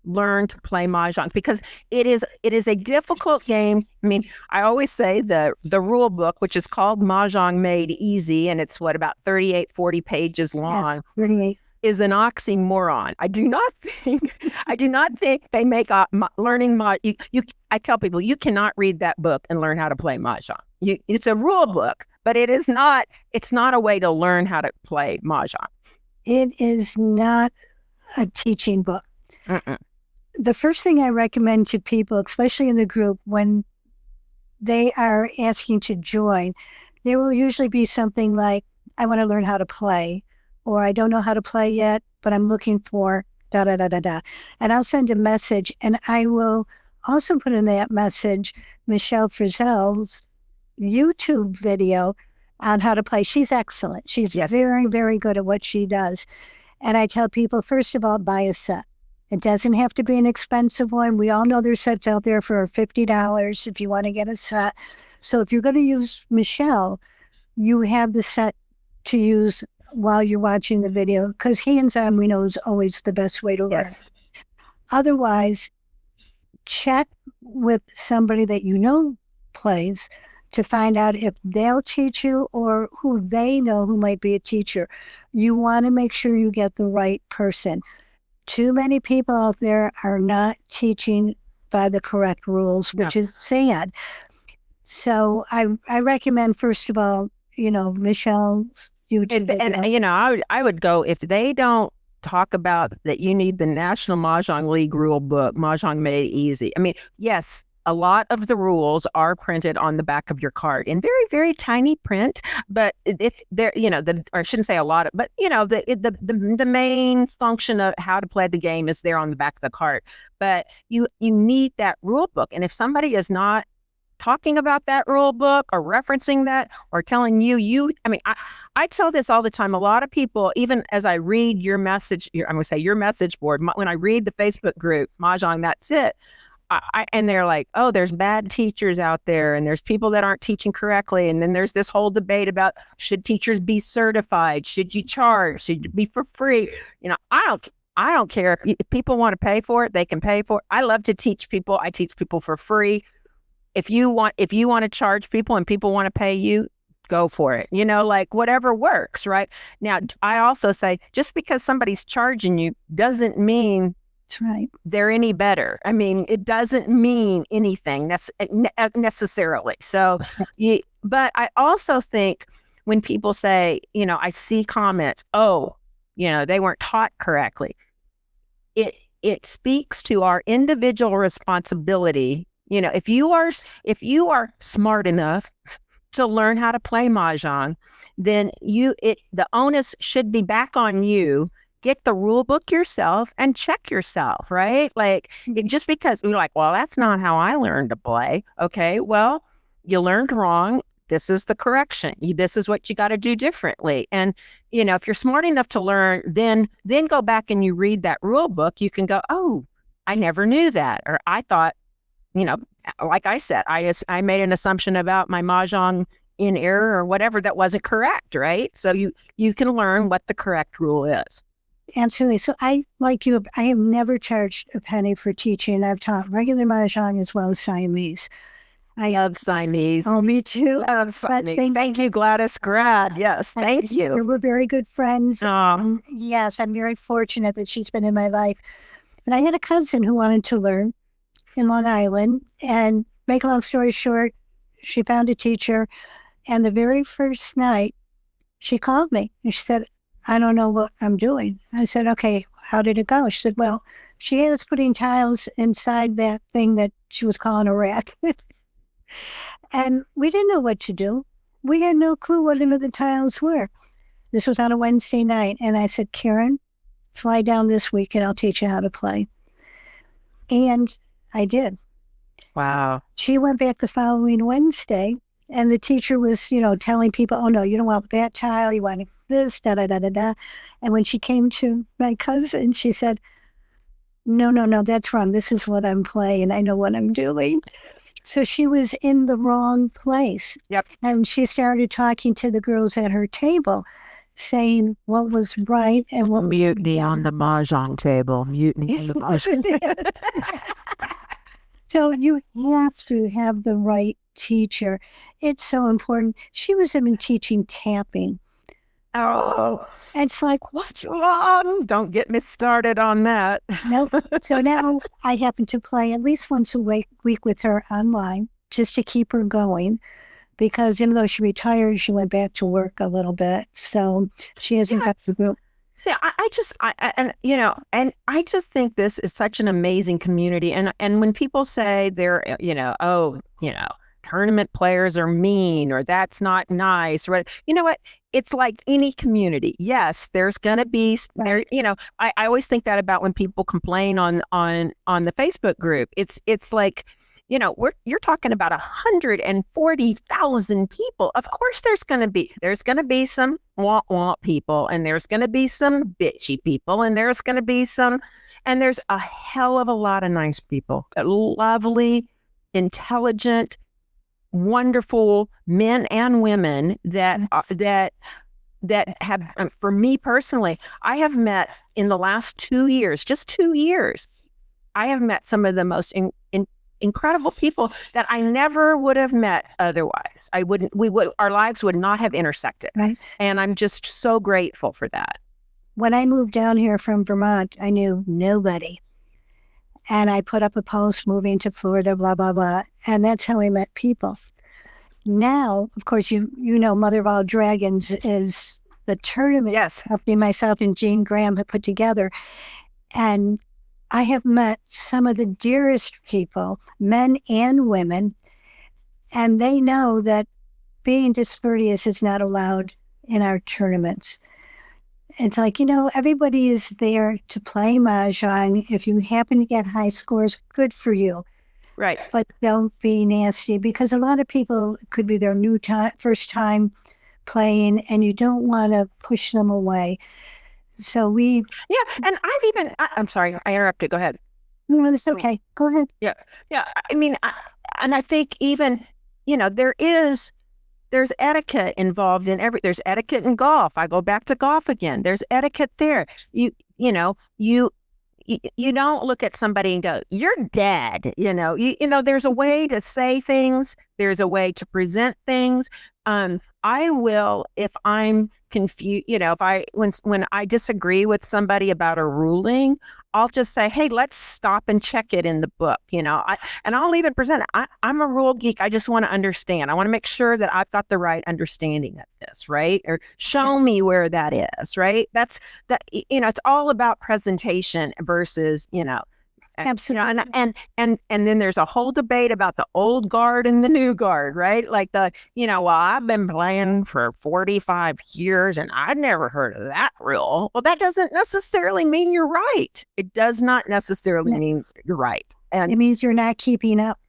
learn to play MahJong? Because it is a difficult game. I mean, I always say the rule book, which is called MahJong Made Easy, and it's about 38, 40 pages long. Yes, 38. Is an oxymoron. I do not think they make learning I tell people you cannot read that book and learn how to play MahJong. It's a rule book, but it's not a way to learn how to play MahJong. It is not a teaching book. Mm-mm. The first thing I recommend to people, especially in the group, when they are asking to join, there will usually be something like, I want to learn how to play, or I don't know how to play yet, but I'm looking for da-da-da-da-da. And I'll send a message, and I will also put in that message Michelle Frizzell's YouTube video on how to play. She's excellent. She's very, very good at what she does. And I tell people, first of all, buy a set. It doesn't have to be an expensive one. We all know there's sets out there for $50 if you want to get a set. So if you're going to use Michelle, you have the set to use while you're watching the video, because hands-on, we know, is always the best way to learn. Otherwise, check with somebody that you know plays to find out if they'll teach you or who they know who might be a teacher. You want to make sure you get the right person. Too many people out there are not teaching by the correct rules, which is sad. So I recommend, first of all, Michelle's YouTube video. And I would go, if they don't talk about that you need the National MahJong League rule book, MahJong Made Easy. I mean, yes, a lot of the rules are printed on the back of your card in very, very tiny print, but it's there, or I shouldn't say a lot, but the main function of how to play the game is there on the back of the card. But you need that rule book. And if somebody is not talking about that rule book or referencing that or telling I tell this all the time. A lot of people, even as I read your message, I'm going to say your message board, when I read the Facebook group, MahJong, that's it. And they're like, oh, there's bad teachers out there and there's people that aren't teaching correctly. And then there's this whole debate about, should teachers be certified? Should you charge? Should it be for free? I don't care. If people want to pay for it, they can pay for it. I love to teach people. I teach people for free. If you want to charge people and people want to pay you, go for it. Whatever works, right? Now, I also say, just because somebody's charging you doesn't mean that's right, they're any better. I mean, it doesn't mean anything necessarily. So, but I also think when people say, I see comments, they weren't taught correctly. It speaks to our individual responsibility. If you are smart enough to learn how to play MahJong, then the onus should be back on you. Get the rule book yourself and check yourself, right? Just because we're like, well, that's not how I learned to play. Okay, well, you learned wrong. This is the correction. This is what you got to do differently. And, if you're smart enough to learn, then go back and you read that rule book. You can go, oh, I never knew that. Or I thought like I said, I made an assumption about my MahJong in error or whatever that wasn't correct, right? So you can learn what the correct rule is. Absolutely. So like you, I have never charged a penny for teaching. I've taught regular MahJong as well as Siamese. I love Siamese. Oh, me too. Love Siamese. Thank you, Gladys Grad. Yes, thank you. We're very good friends. Oh. Yes, I'm very fortunate that she's been in my life. But I had a cousin who wanted to learn in Long Island. And make a long story short, she found a teacher. And the very first night, she called me and she said, I don't know what I'm doing. I said, okay, how did it go? She said, well, she had us putting tiles inside that thing that she was calling a rat. And we didn't know what to do. We had no clue what any of the tiles were. This was on a Wednesday night. And I said, Karen, fly down this week and I'll teach you how to play. And I did. Wow. She went back the following Wednesday and the teacher was, telling people, oh no, you don't want that tile. You want this, da, da, da, da, da. And when she came to my cousin, she said, no, that's wrong. This is what I'm playing. I know what I'm doing. So she was in the wrong place. Yep. And she started talking to the girls at her table, saying what was right and what mutiny on the MahJong table. Mutiny on the MahJong table. So you have to have the right teacher. It's so important. She was even teaching tapping. Oh, it's like, what? Don't get me started on that. No. So now I happen to play at least once a week with her online just to keep her going. Because even though she retired, she went back to work a little bit. So she hasn't got the group. See, I just think this is such an amazing community. And when people say they're, tournament players are mean or that's not nice, right? You know what? It's like any community. Yes, there's going to be, I always think that about when people complain on the Facebook group. It's like, you're talking about 140,000 people. Of course, there's going to be some want people, and there's going to be some bitchy people, and there's going to be and there's a hell of a lot of nice people, lovely, intelligent, wonderful men and women that have, for me personally, I have met in the last 2 years, just 2 years, I have met some of the most incredible people that I never would have met otherwise. Our lives would not have intersected. Right. And I'm just so grateful for that. When I moved down here from Vermont, I knew nobody. And I put up a post moving to Florida, blah, blah, blah. And that's how I met people. Now, of course, you know, Mother of All Dragons is the tournament. Yes. Myself and Jean Graham have put together. And I have met some of the dearest people, men and women, and they know that being discourteous is not allowed in our tournaments. It's like, everybody is there to play MahJong. If you happen to get high scores, good for you. Right. But don't be nasty, because a lot of people, it could be their first time playing, and you don't want to push them away. So and I'm sorry, I interrupted. Go ahead. No, that's okay. Go ahead. Yeah. I mean, I think even, there's etiquette involved in there's etiquette in golf. I go back to golf again. There's etiquette there. You don't look at somebody and go, you're dead. There's a way to say things. There's a way to present things. I will, if I'm confused, when I disagree with somebody about a ruling, I'll just say, hey, let's stop and check it in the book, and I'll even present it. I'm a rule geek. I just want to understand. I want to make sure that I've got the right understanding of this, right? Or show me where that is, right? It's all about presentation versus, Absolutely. And then there's a whole debate about the old guard and the new guard, right? Like I've been playing for 45 years and I'd never heard of that rule. Well, that doesn't necessarily mean you're right. It does not necessarily mean you're right. And it means you're not keeping up.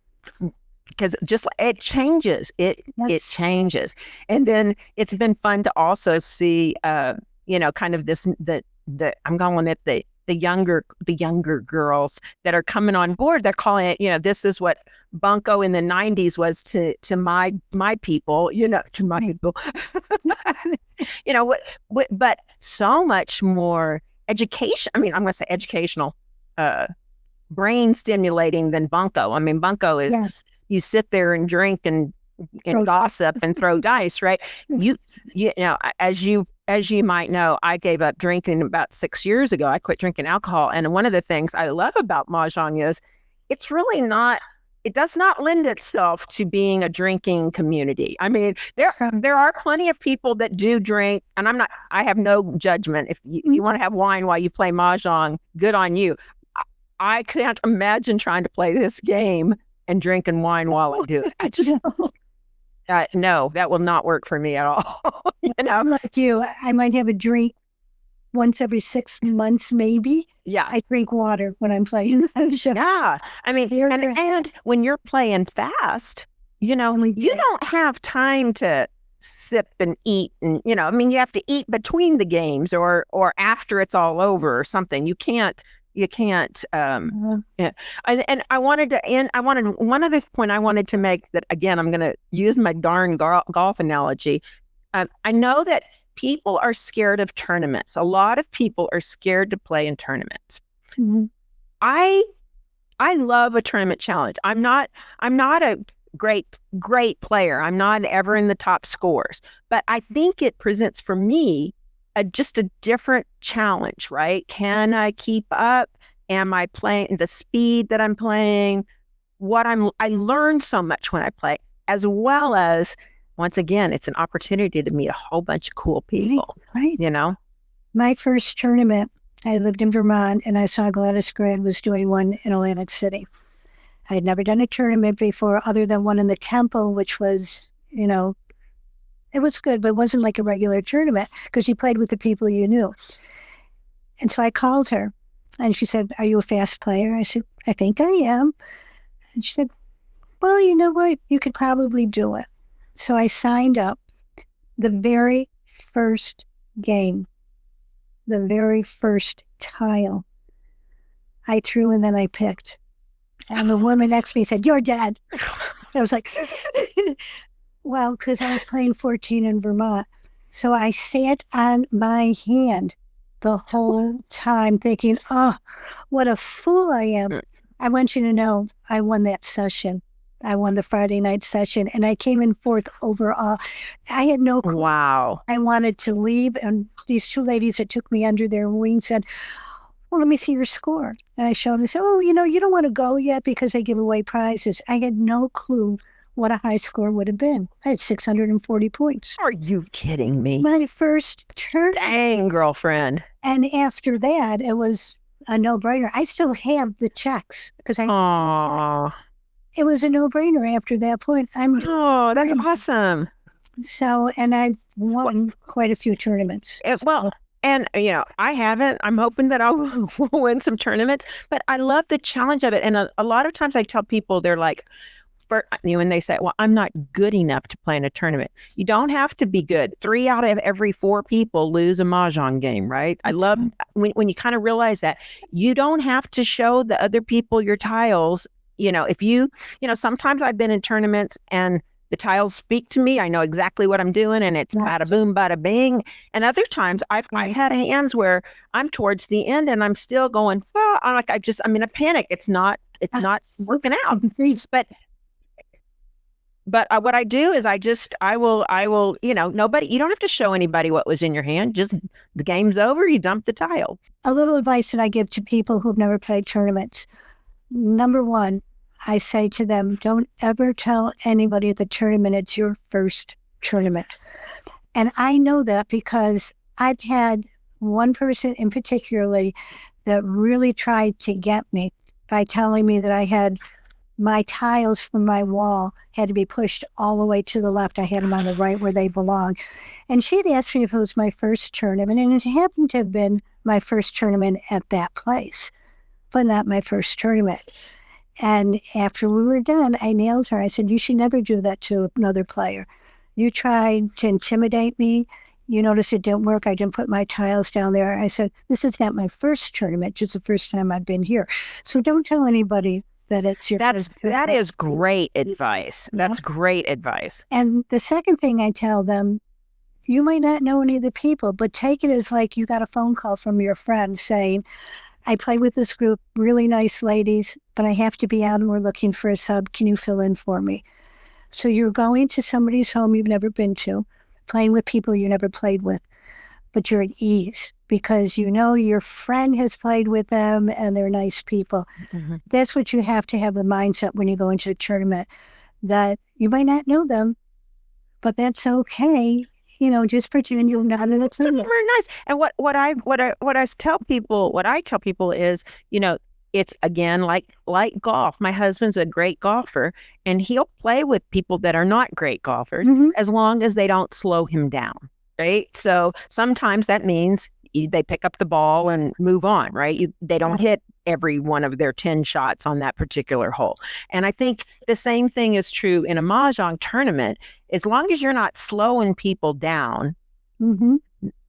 Because just it changes. It changes. And then it's been fun to also see, kind of this, I'm calling it the younger girls that are coming on board. They're calling it, this is what bunco in the 90s was to my people, to my people. But so much more education. I mean, I'm going to say educational, brain stimulating than bunco. I mean, bunco is you sit there and drink and gossip and throw dice, right? As you might know, I gave up drinking about 6 years ago. I quit drinking alcohol. And one of the things I love about MahJong is it's really not, it does not lend itself to being a drinking community. I mean, there are plenty of people that do drink, and I have no judgment. If you want to have wine while you play MahJong, good on you. I can't imagine trying to play this game and drinking wine while I do it. I just, no, that will not work for me at all. I'm like you. I might have a drink once every 6 months, maybe. Yeah. I drink water when I'm playing those shows. Yeah. I mean, and when you're playing fast, you don't have time to sip and eat. And, you have to eat between the games or after it's all over or something. You can't. Yeah. And I wanted one other point I wanted to make that, again, I'm going to use my darn golf analogy. I know that people are scared of tournaments. A lot of people are scared to play in tournaments. Mm-hmm. I love a tournament challenge. I'm not a great player. I'm not ever in the top scores, but I think it presents for me just a different challenge, right? Can I keep up? Am I playing the speed that I'm playing? I learn so much when I play, as well as, once again, it's an opportunity to meet a whole bunch of cool people, right? My first tournament, I lived in Vermont, and I saw Gladys Grad was doing one in Atlantic City. I had never done a tournament before other than one in the Temple, which was, it was good, but it wasn't like a regular tournament because you played with the people you knew. And so I called her, and she said, "Are you a fast player?" I said, "I think I am." And she said, "Well, you know what? You could probably do it." So I signed up. The very first game, the very first tile, I threw and then I picked. And the woman next to me said, "You're dead." I was like, well, because I was playing 14 in Vermont. So I sat on my hand the whole time thinking, oh, what a fool I am. I want you to know I won that session. I won the Friday night session, and I came in fourth overall. I had no clue. Wow. I wanted to leave, and these two ladies that took me under their wing said, "Well, let me see your score." And I showed them. They said, "Oh, you don't want to go yet because they give away prizes." I had no clue what a high score would have been. I had 640 points. Are you kidding me? My first turn. Dang, girlfriend. And after that, it was a no-brainer. I still have the checks because it was a no-brainer after that point. That's awesome. So, and I've won quite a few tournaments. And, I haven't. I'm hoping that I'll win some tournaments, but I love the challenge of it. And a lot of times I tell people, they're like, when they say, "Well, I'm not good enough to play in a tournament." You don't have to be good. 3 out of every 4 people lose a MahJong game, right? I love when you kind of realize that you don't have to show the other people your tiles. If sometimes I've been in tournaments and the tiles speak to me. I know exactly what I'm doing, and it's bada boom, bada bing. And other times I've had hands where I'm towards the end and I'm still going, well, I'm in a panic. It's not working out. But what I do is I will, nobody, you don't have to show anybody what was in your hand. Just the game's over, you dump the tile. A little advice that I give to people who've never played tournaments. Number one, I say to them, don't ever tell anybody at the tournament it's your first tournament. And I know that because I've had one person in particularly that really tried to get me by telling me that I had my tiles from my wall had to be pushed all the way to the left. I had them on the right where they belong. And she'd asked me if it was my first tournament, and it happened to have been my first tournament at that place, but not my first tournament. And after we were done, I nailed her. I said, "You should never do that to another player. You tried to intimidate me. you notice it didn't work. I didn't put my tiles down there. I said, this is not my first tournament, just the first time I've been here. So don't tell anybody that it's your first That is great advice. That's great advice. And the second thing I tell them, you might not know any of the people, but take it as like you got a phone call from your friend saying, I play with this group, really nice ladies, but I have to be out and we're looking for a sub. Can you fill in for me? So you're going to somebody's home you've never been to, playing with people you never played with, but you're at ease because you know your friend has played with them and they're nice people. Mm-hmm. That's what you have to have the mindset when you go into a tournament, that you might not know them, but that's okay. You know, just pretend you're not in a tournament. Very nice. And what I tell people is, you know, it's again like golf. My husband's a great golfer, and he'll play with people that are not great golfers, mm-hmm. as long as they don't slow him down, right? So sometimes that means they pick up the ball and move on, right? They don't hit every one of their 10 shots on that particular hole. And I think the same thing is true in a MahJong tournament. As long as you're not slowing people down, mm-hmm.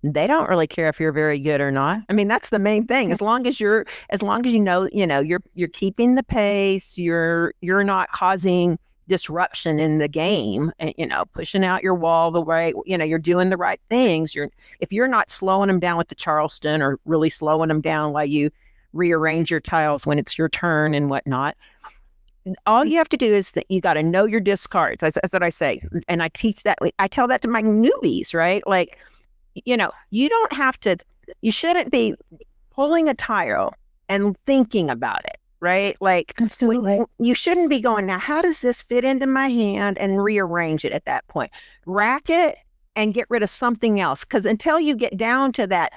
they don't really care if you're very good or not. I mean, that's the main thing. As long as you know, you're keeping the pace, you're not causing disruption in the game, and, you know, pushing out your wall the way, you know, you're doing the right things. If you're not slowing them down with the Charleston or really slowing them down while you rearrange your tiles when it's your turn and whatnot, all you have to do is that you got to know your discards. That's what I say. And I teach that. I tell that to my newbies, right? Like, you know, you shouldn't be pulling a tile and thinking about it, right? Like, absolutely. You shouldn't be going, now, how does this fit into my hand, and rearrange it at that point. Rack it and get rid of something else. Because until you get down to that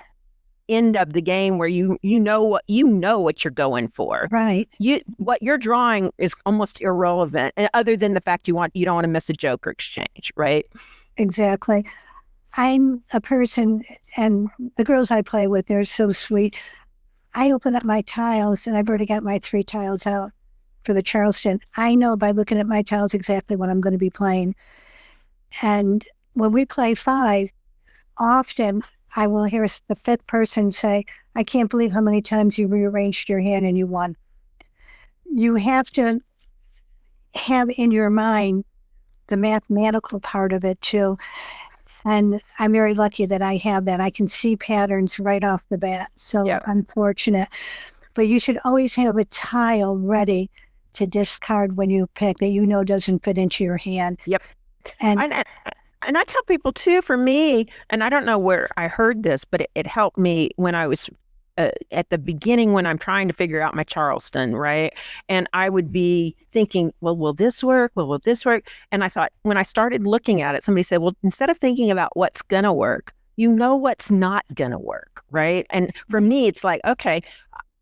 end of the game where you know what you're going for, right? What you're drawing is almost irrelevant, other than the fact you don't want to miss a joker exchange, right? Exactly. I'm a person, and the girls I play with, they're so sweet. I open up my tiles, and I've already got my 3 tiles out for the Charleston. I know by looking at my tiles exactly what I'm going to be playing. And when we play 5, often I will hear the 5th person say, I can't believe how many times you rearranged your hand and you won. You have to have in your mind the mathematical part of it too. And I'm very lucky that I have that. I can see patterns right off the bat. So I'm fortunate. But you should always have a tile ready to discard when you pick that you know doesn't fit into your hand. Yep. And I tell people too, for me, and I don't know where I heard this, but it helped me when I was at the beginning when I'm trying to figure out my Charleston, right? And I would be thinking, well, will this work? Will this work? And I thought, when I started looking at it, somebody said, well, instead of thinking about what's going to work, you know what's not going to work, right? And for me, it's like, okay,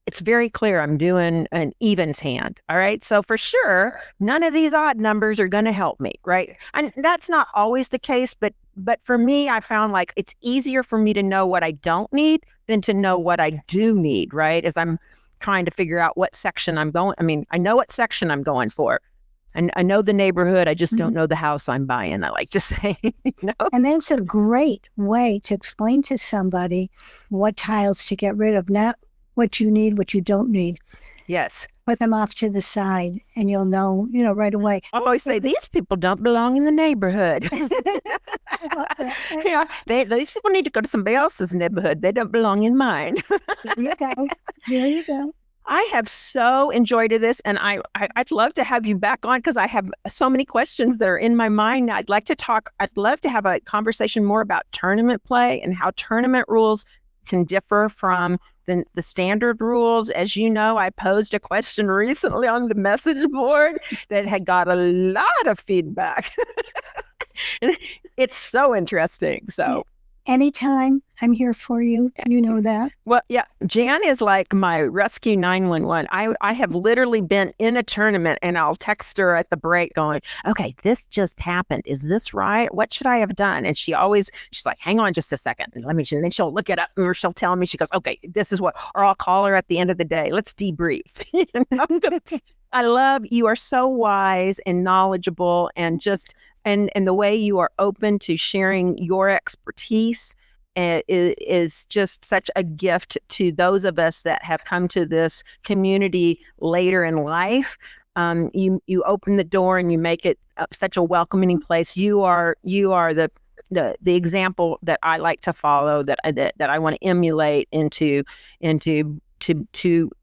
it's very clear I'm doing an evens hand. All right. So for sure, none of these odd numbers are going to help me. Right. And that's not always the case. But for me, I found like it's easier for me to know what I don't need than to know what I do need. Right. As I'm trying to figure out what section I'm going. I mean, I know what section I'm going for. And I know the neighborhood. I just don't know the house I'm buying. I like to say, you know. And that's a great way to explain to somebody what tiles to get rid of. Not what you need, what you don't need. Yes. Put them off to the side and you'll know, right away. I always say these people don't belong in the neighborhood. These people need to go to somebody else's neighborhood. They don't belong in mine. There you go. I have so enjoyed this, and I'd love to have you back on because I have so many questions that are in my mind. I'd love to have a conversation more about tournament play and how tournament rules can differ from the standard rules. As you know, I posed a question recently on the message board that had got a lot of feedback. It's so interesting. So anytime, I'm here for you. You know that. Well, yeah, Jan is like my rescue 911. I have literally been in a tournament and I'll text her at the break going, okay, this just happened. Is this right? What should I have done? And she's like, hang on just a second. And then she'll look it up or she'll tell me, she goes, okay, this is what, or I'll call her at the end of the day. Let's debrief. You know? You are so wise and knowledgeable and just and the way you are open to sharing your expertise is just such a gift to those of us that have come to this community later in life. You open the door and you make it such a welcoming place. You are the example that I like to follow, that I want to emulate into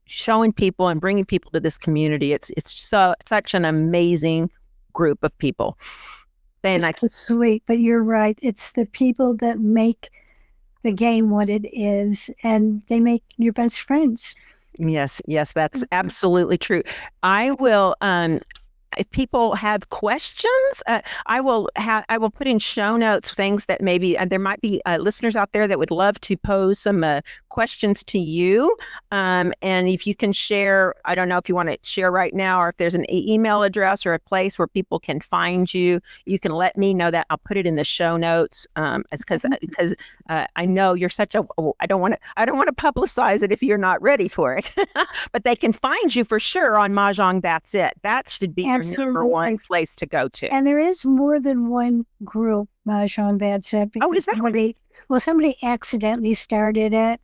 showing people and bringing people to this community. It's such an amazing group of people. And It's sweet, but you're right. It's the people that make the game what it is, and they make your best friends. Yes, that's absolutely true. I will, if people have questions, I will put in show notes things that maybe there might be listeners out there that would love to pose some questions to you. And if you can share, I don't know if you want to share right now, or if there's an email address or a place where people can find you, you can let me know that. I'll put it in the show notes. It's because I know you're such a. I don't want to publicize it if you're not ready for it, but they can find you for sure on MahJong. That's it. That should be number one place to go to. And there is more than one group, MahJong, that's it. Oh, is that somebody accidentally started it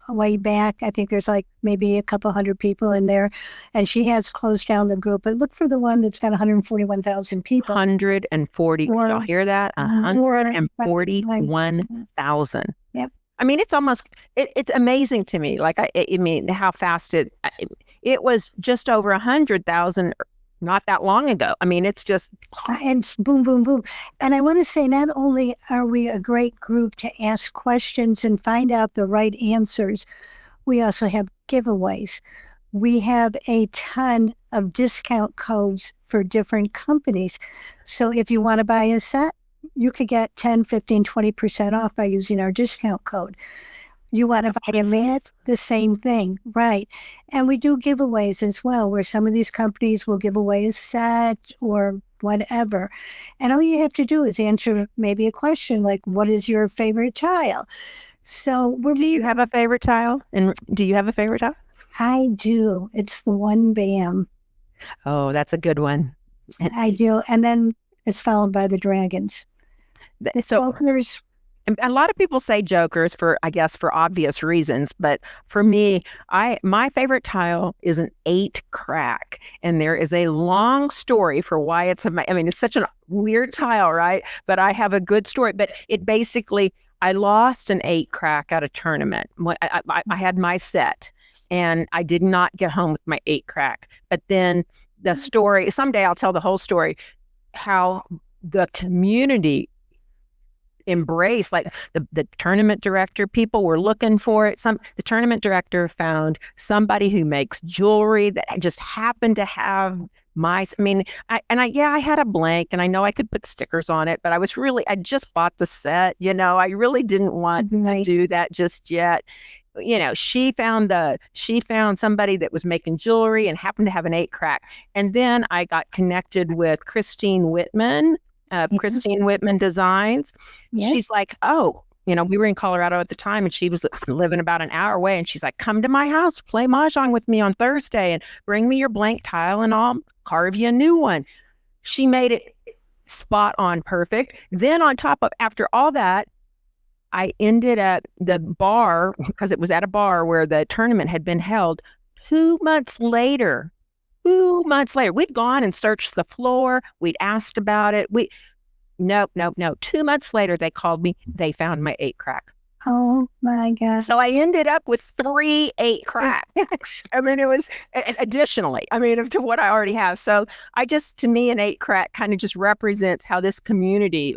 way back. I think there's like maybe a couple hundred people in there, and she has closed down the group. But look for the one that's got 141,000 people. 140. Y'all hear that? 141,000. Yep. I mean, it's almost, it's amazing to me. Like, I mean, how fast it was just over 100,000 not that long ago. I mean, it's just. And it's boom, boom, boom. And I want to say, not only are we a great group to ask questions and find out the right answers, we also have giveaways. We have a ton of discount codes for different companies. So if you want to buy a set, you could get 10, 15, 20% off by using our discount code. You want to buy a mat, the same thing, right? And we do giveaways as well, where some of these companies will give away a set or whatever. And all you have to do is answer maybe a question like, what is your favorite tile? So do you have a favorite tile? And do you have a favorite tile? I do. It's the one BAM. Oh, that's a good one. I do. And then it's followed by the dragons. The jokers. A lot of people say jokers for obvious reasons, but for me, my favorite tile is an 8 crack, and there is a long story for why it's it's such a weird tile, right? But I have a good story. But it basically, I lost an 8 crack at a tournament. I had my set, and I did not get home with my 8 crack. But then the story, someday I'll tell the whole story, how the community embrace, like the tournament director, people were looking for it. The tournament director found somebody who makes jewelry that just happened to have I had a blank, and I know I could put stickers on it, but I just bought the set, I really didn't want to do that just yet. She found somebody that was making jewelry and happened to have an 8 crack. And then I got connected with Christine Whitman, Christine Whitman Designs. Yes. She's like, oh, we were in Colorado at the time, and she was living about an hour away. And she's like, come to my house, play MahJong with me on Thursday, and bring me your blank tile, and I'll carve you a new one. She made it spot on perfect. Then on top of, after all that, I ended at the bar, because it was at a bar where the tournament had been held. 2 months later, we'd gone and searched the floor. We'd asked about it. No. 2 months later, they called me. They found my 8 crack. Oh my gosh. So I ended up with 3 8 cracks. It was additionally, to what I already have. So to me, an 8 crack kind of just represents how this community,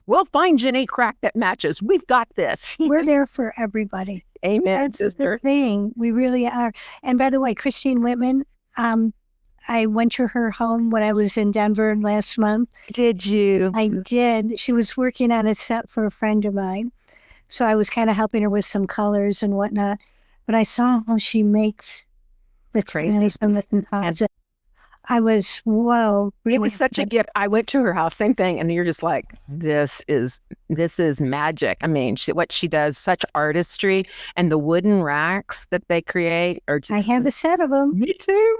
we'll find you an 8 crack that matches. We've got this. We're there for everybody. Amen, That's sister. the thing. We really are. And by the way, Christine Whitman, I went to her home when I was in Denver last month. Did you? I did. She was working on a set for a friend of mine. So I was kind of helping her with some colors and whatnot. But I saw how she makes the crazy from the composite. I was, whoa. Really, it was such a gift. I went to her house, same thing. And you're just like, this is magic. What she does, such artistry, and the wooden racks that they create are just. I have a set of them. Me too.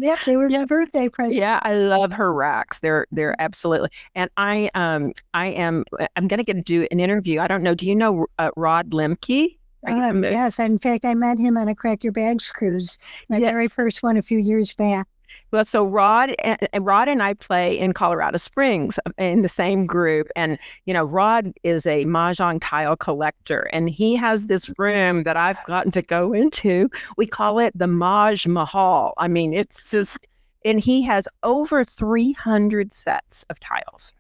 Yep, they were my birthday present. Yeah, I love her racks. They're absolutely. And I'm going to do an interview. I don't know. Do you know Rod Lemke? Yes, in fact, I met him on a Crack Your Bags cruise, my very first one a few years back. Well, so Rod and I play in Colorado Springs in the same group. And, Rod is a MahJong tile collector, and he has this room that I've gotten to go into. We call it the Maj Mahal. I mean, it's just, and he has over 300 sets of tiles.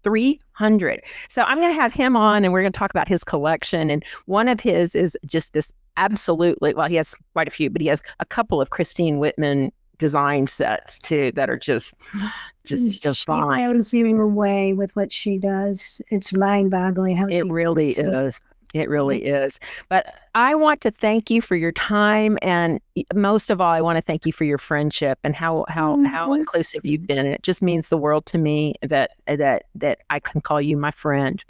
300. So I'm going to have him on, and we're going to talk about his collection. And one of his is just this absolutely, well, he has quite a few, but he has a couple of Christine Whitman design sets too that are just fine. I was giving away with what she does. It's mind-boggling how it really is. It really is. But I want to thank you for your time, and most of all, I want to thank you for your friendship and how inclusive you've been. And it just means the world to me that I can call you my friend.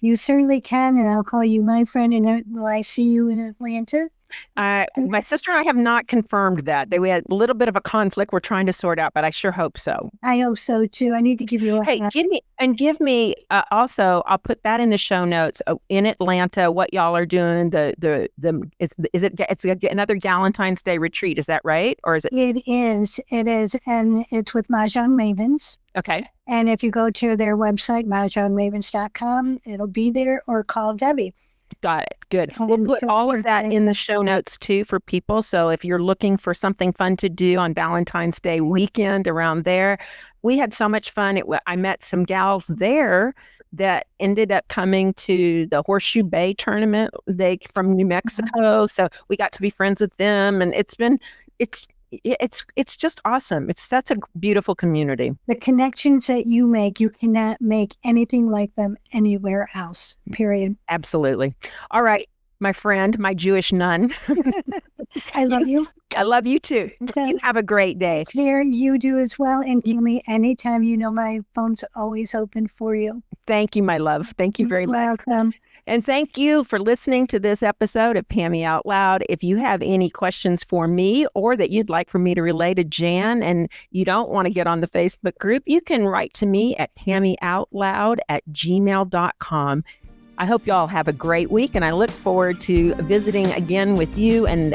You certainly can, and I'll call you my friend. And will I see you in Atlanta? My sister and I have not confirmed that. We had a little bit of a conflict we're trying to sort out, but I sure hope so. I hope so too. I need to give you a give me also, I'll put that in the show notes in Atlanta, what y'all are doing. It's another Galentine's Day retreat, is that right? Or is it? It is, and it's with MahJong Mavens. Okay. And if you go to their website, mahjongmavens.com, it'll be there, or call Debbie. Got it. Good. We'll put all of that in the show notes too for people. So if you're looking for something fun to do on Valentine's Day weekend around there, we had so much fun. I met some gals there that ended up coming to the Horseshoe Bay tournament. They from New Mexico. So we got to be friends with them, and it's just awesome. It's such a beautiful community. The connections that you cannot make anything like them anywhere else, period. Absolutely. All right, my friend, my Jewish nun. I love you. I love you too. You have a great day. Here, you do as well. And call me anytime. My phone's always open for you. Thank you, my love. Thank you very much. Welcome. And thank you for listening to this episode of Pammy Out Loud. If you have any questions for me, or that you'd like for me to relay to Jan, and you don't want to get on the Facebook group, you can write to me at pammyoutloud@gmail.com. I hope y'all have a great week, and I look forward to visiting again with you and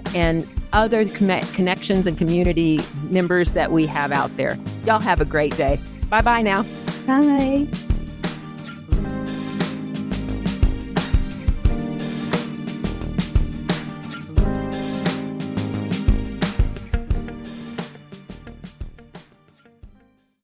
other connections and community members that we have out there. Y'all have a great day. Bye-bye now. Bye.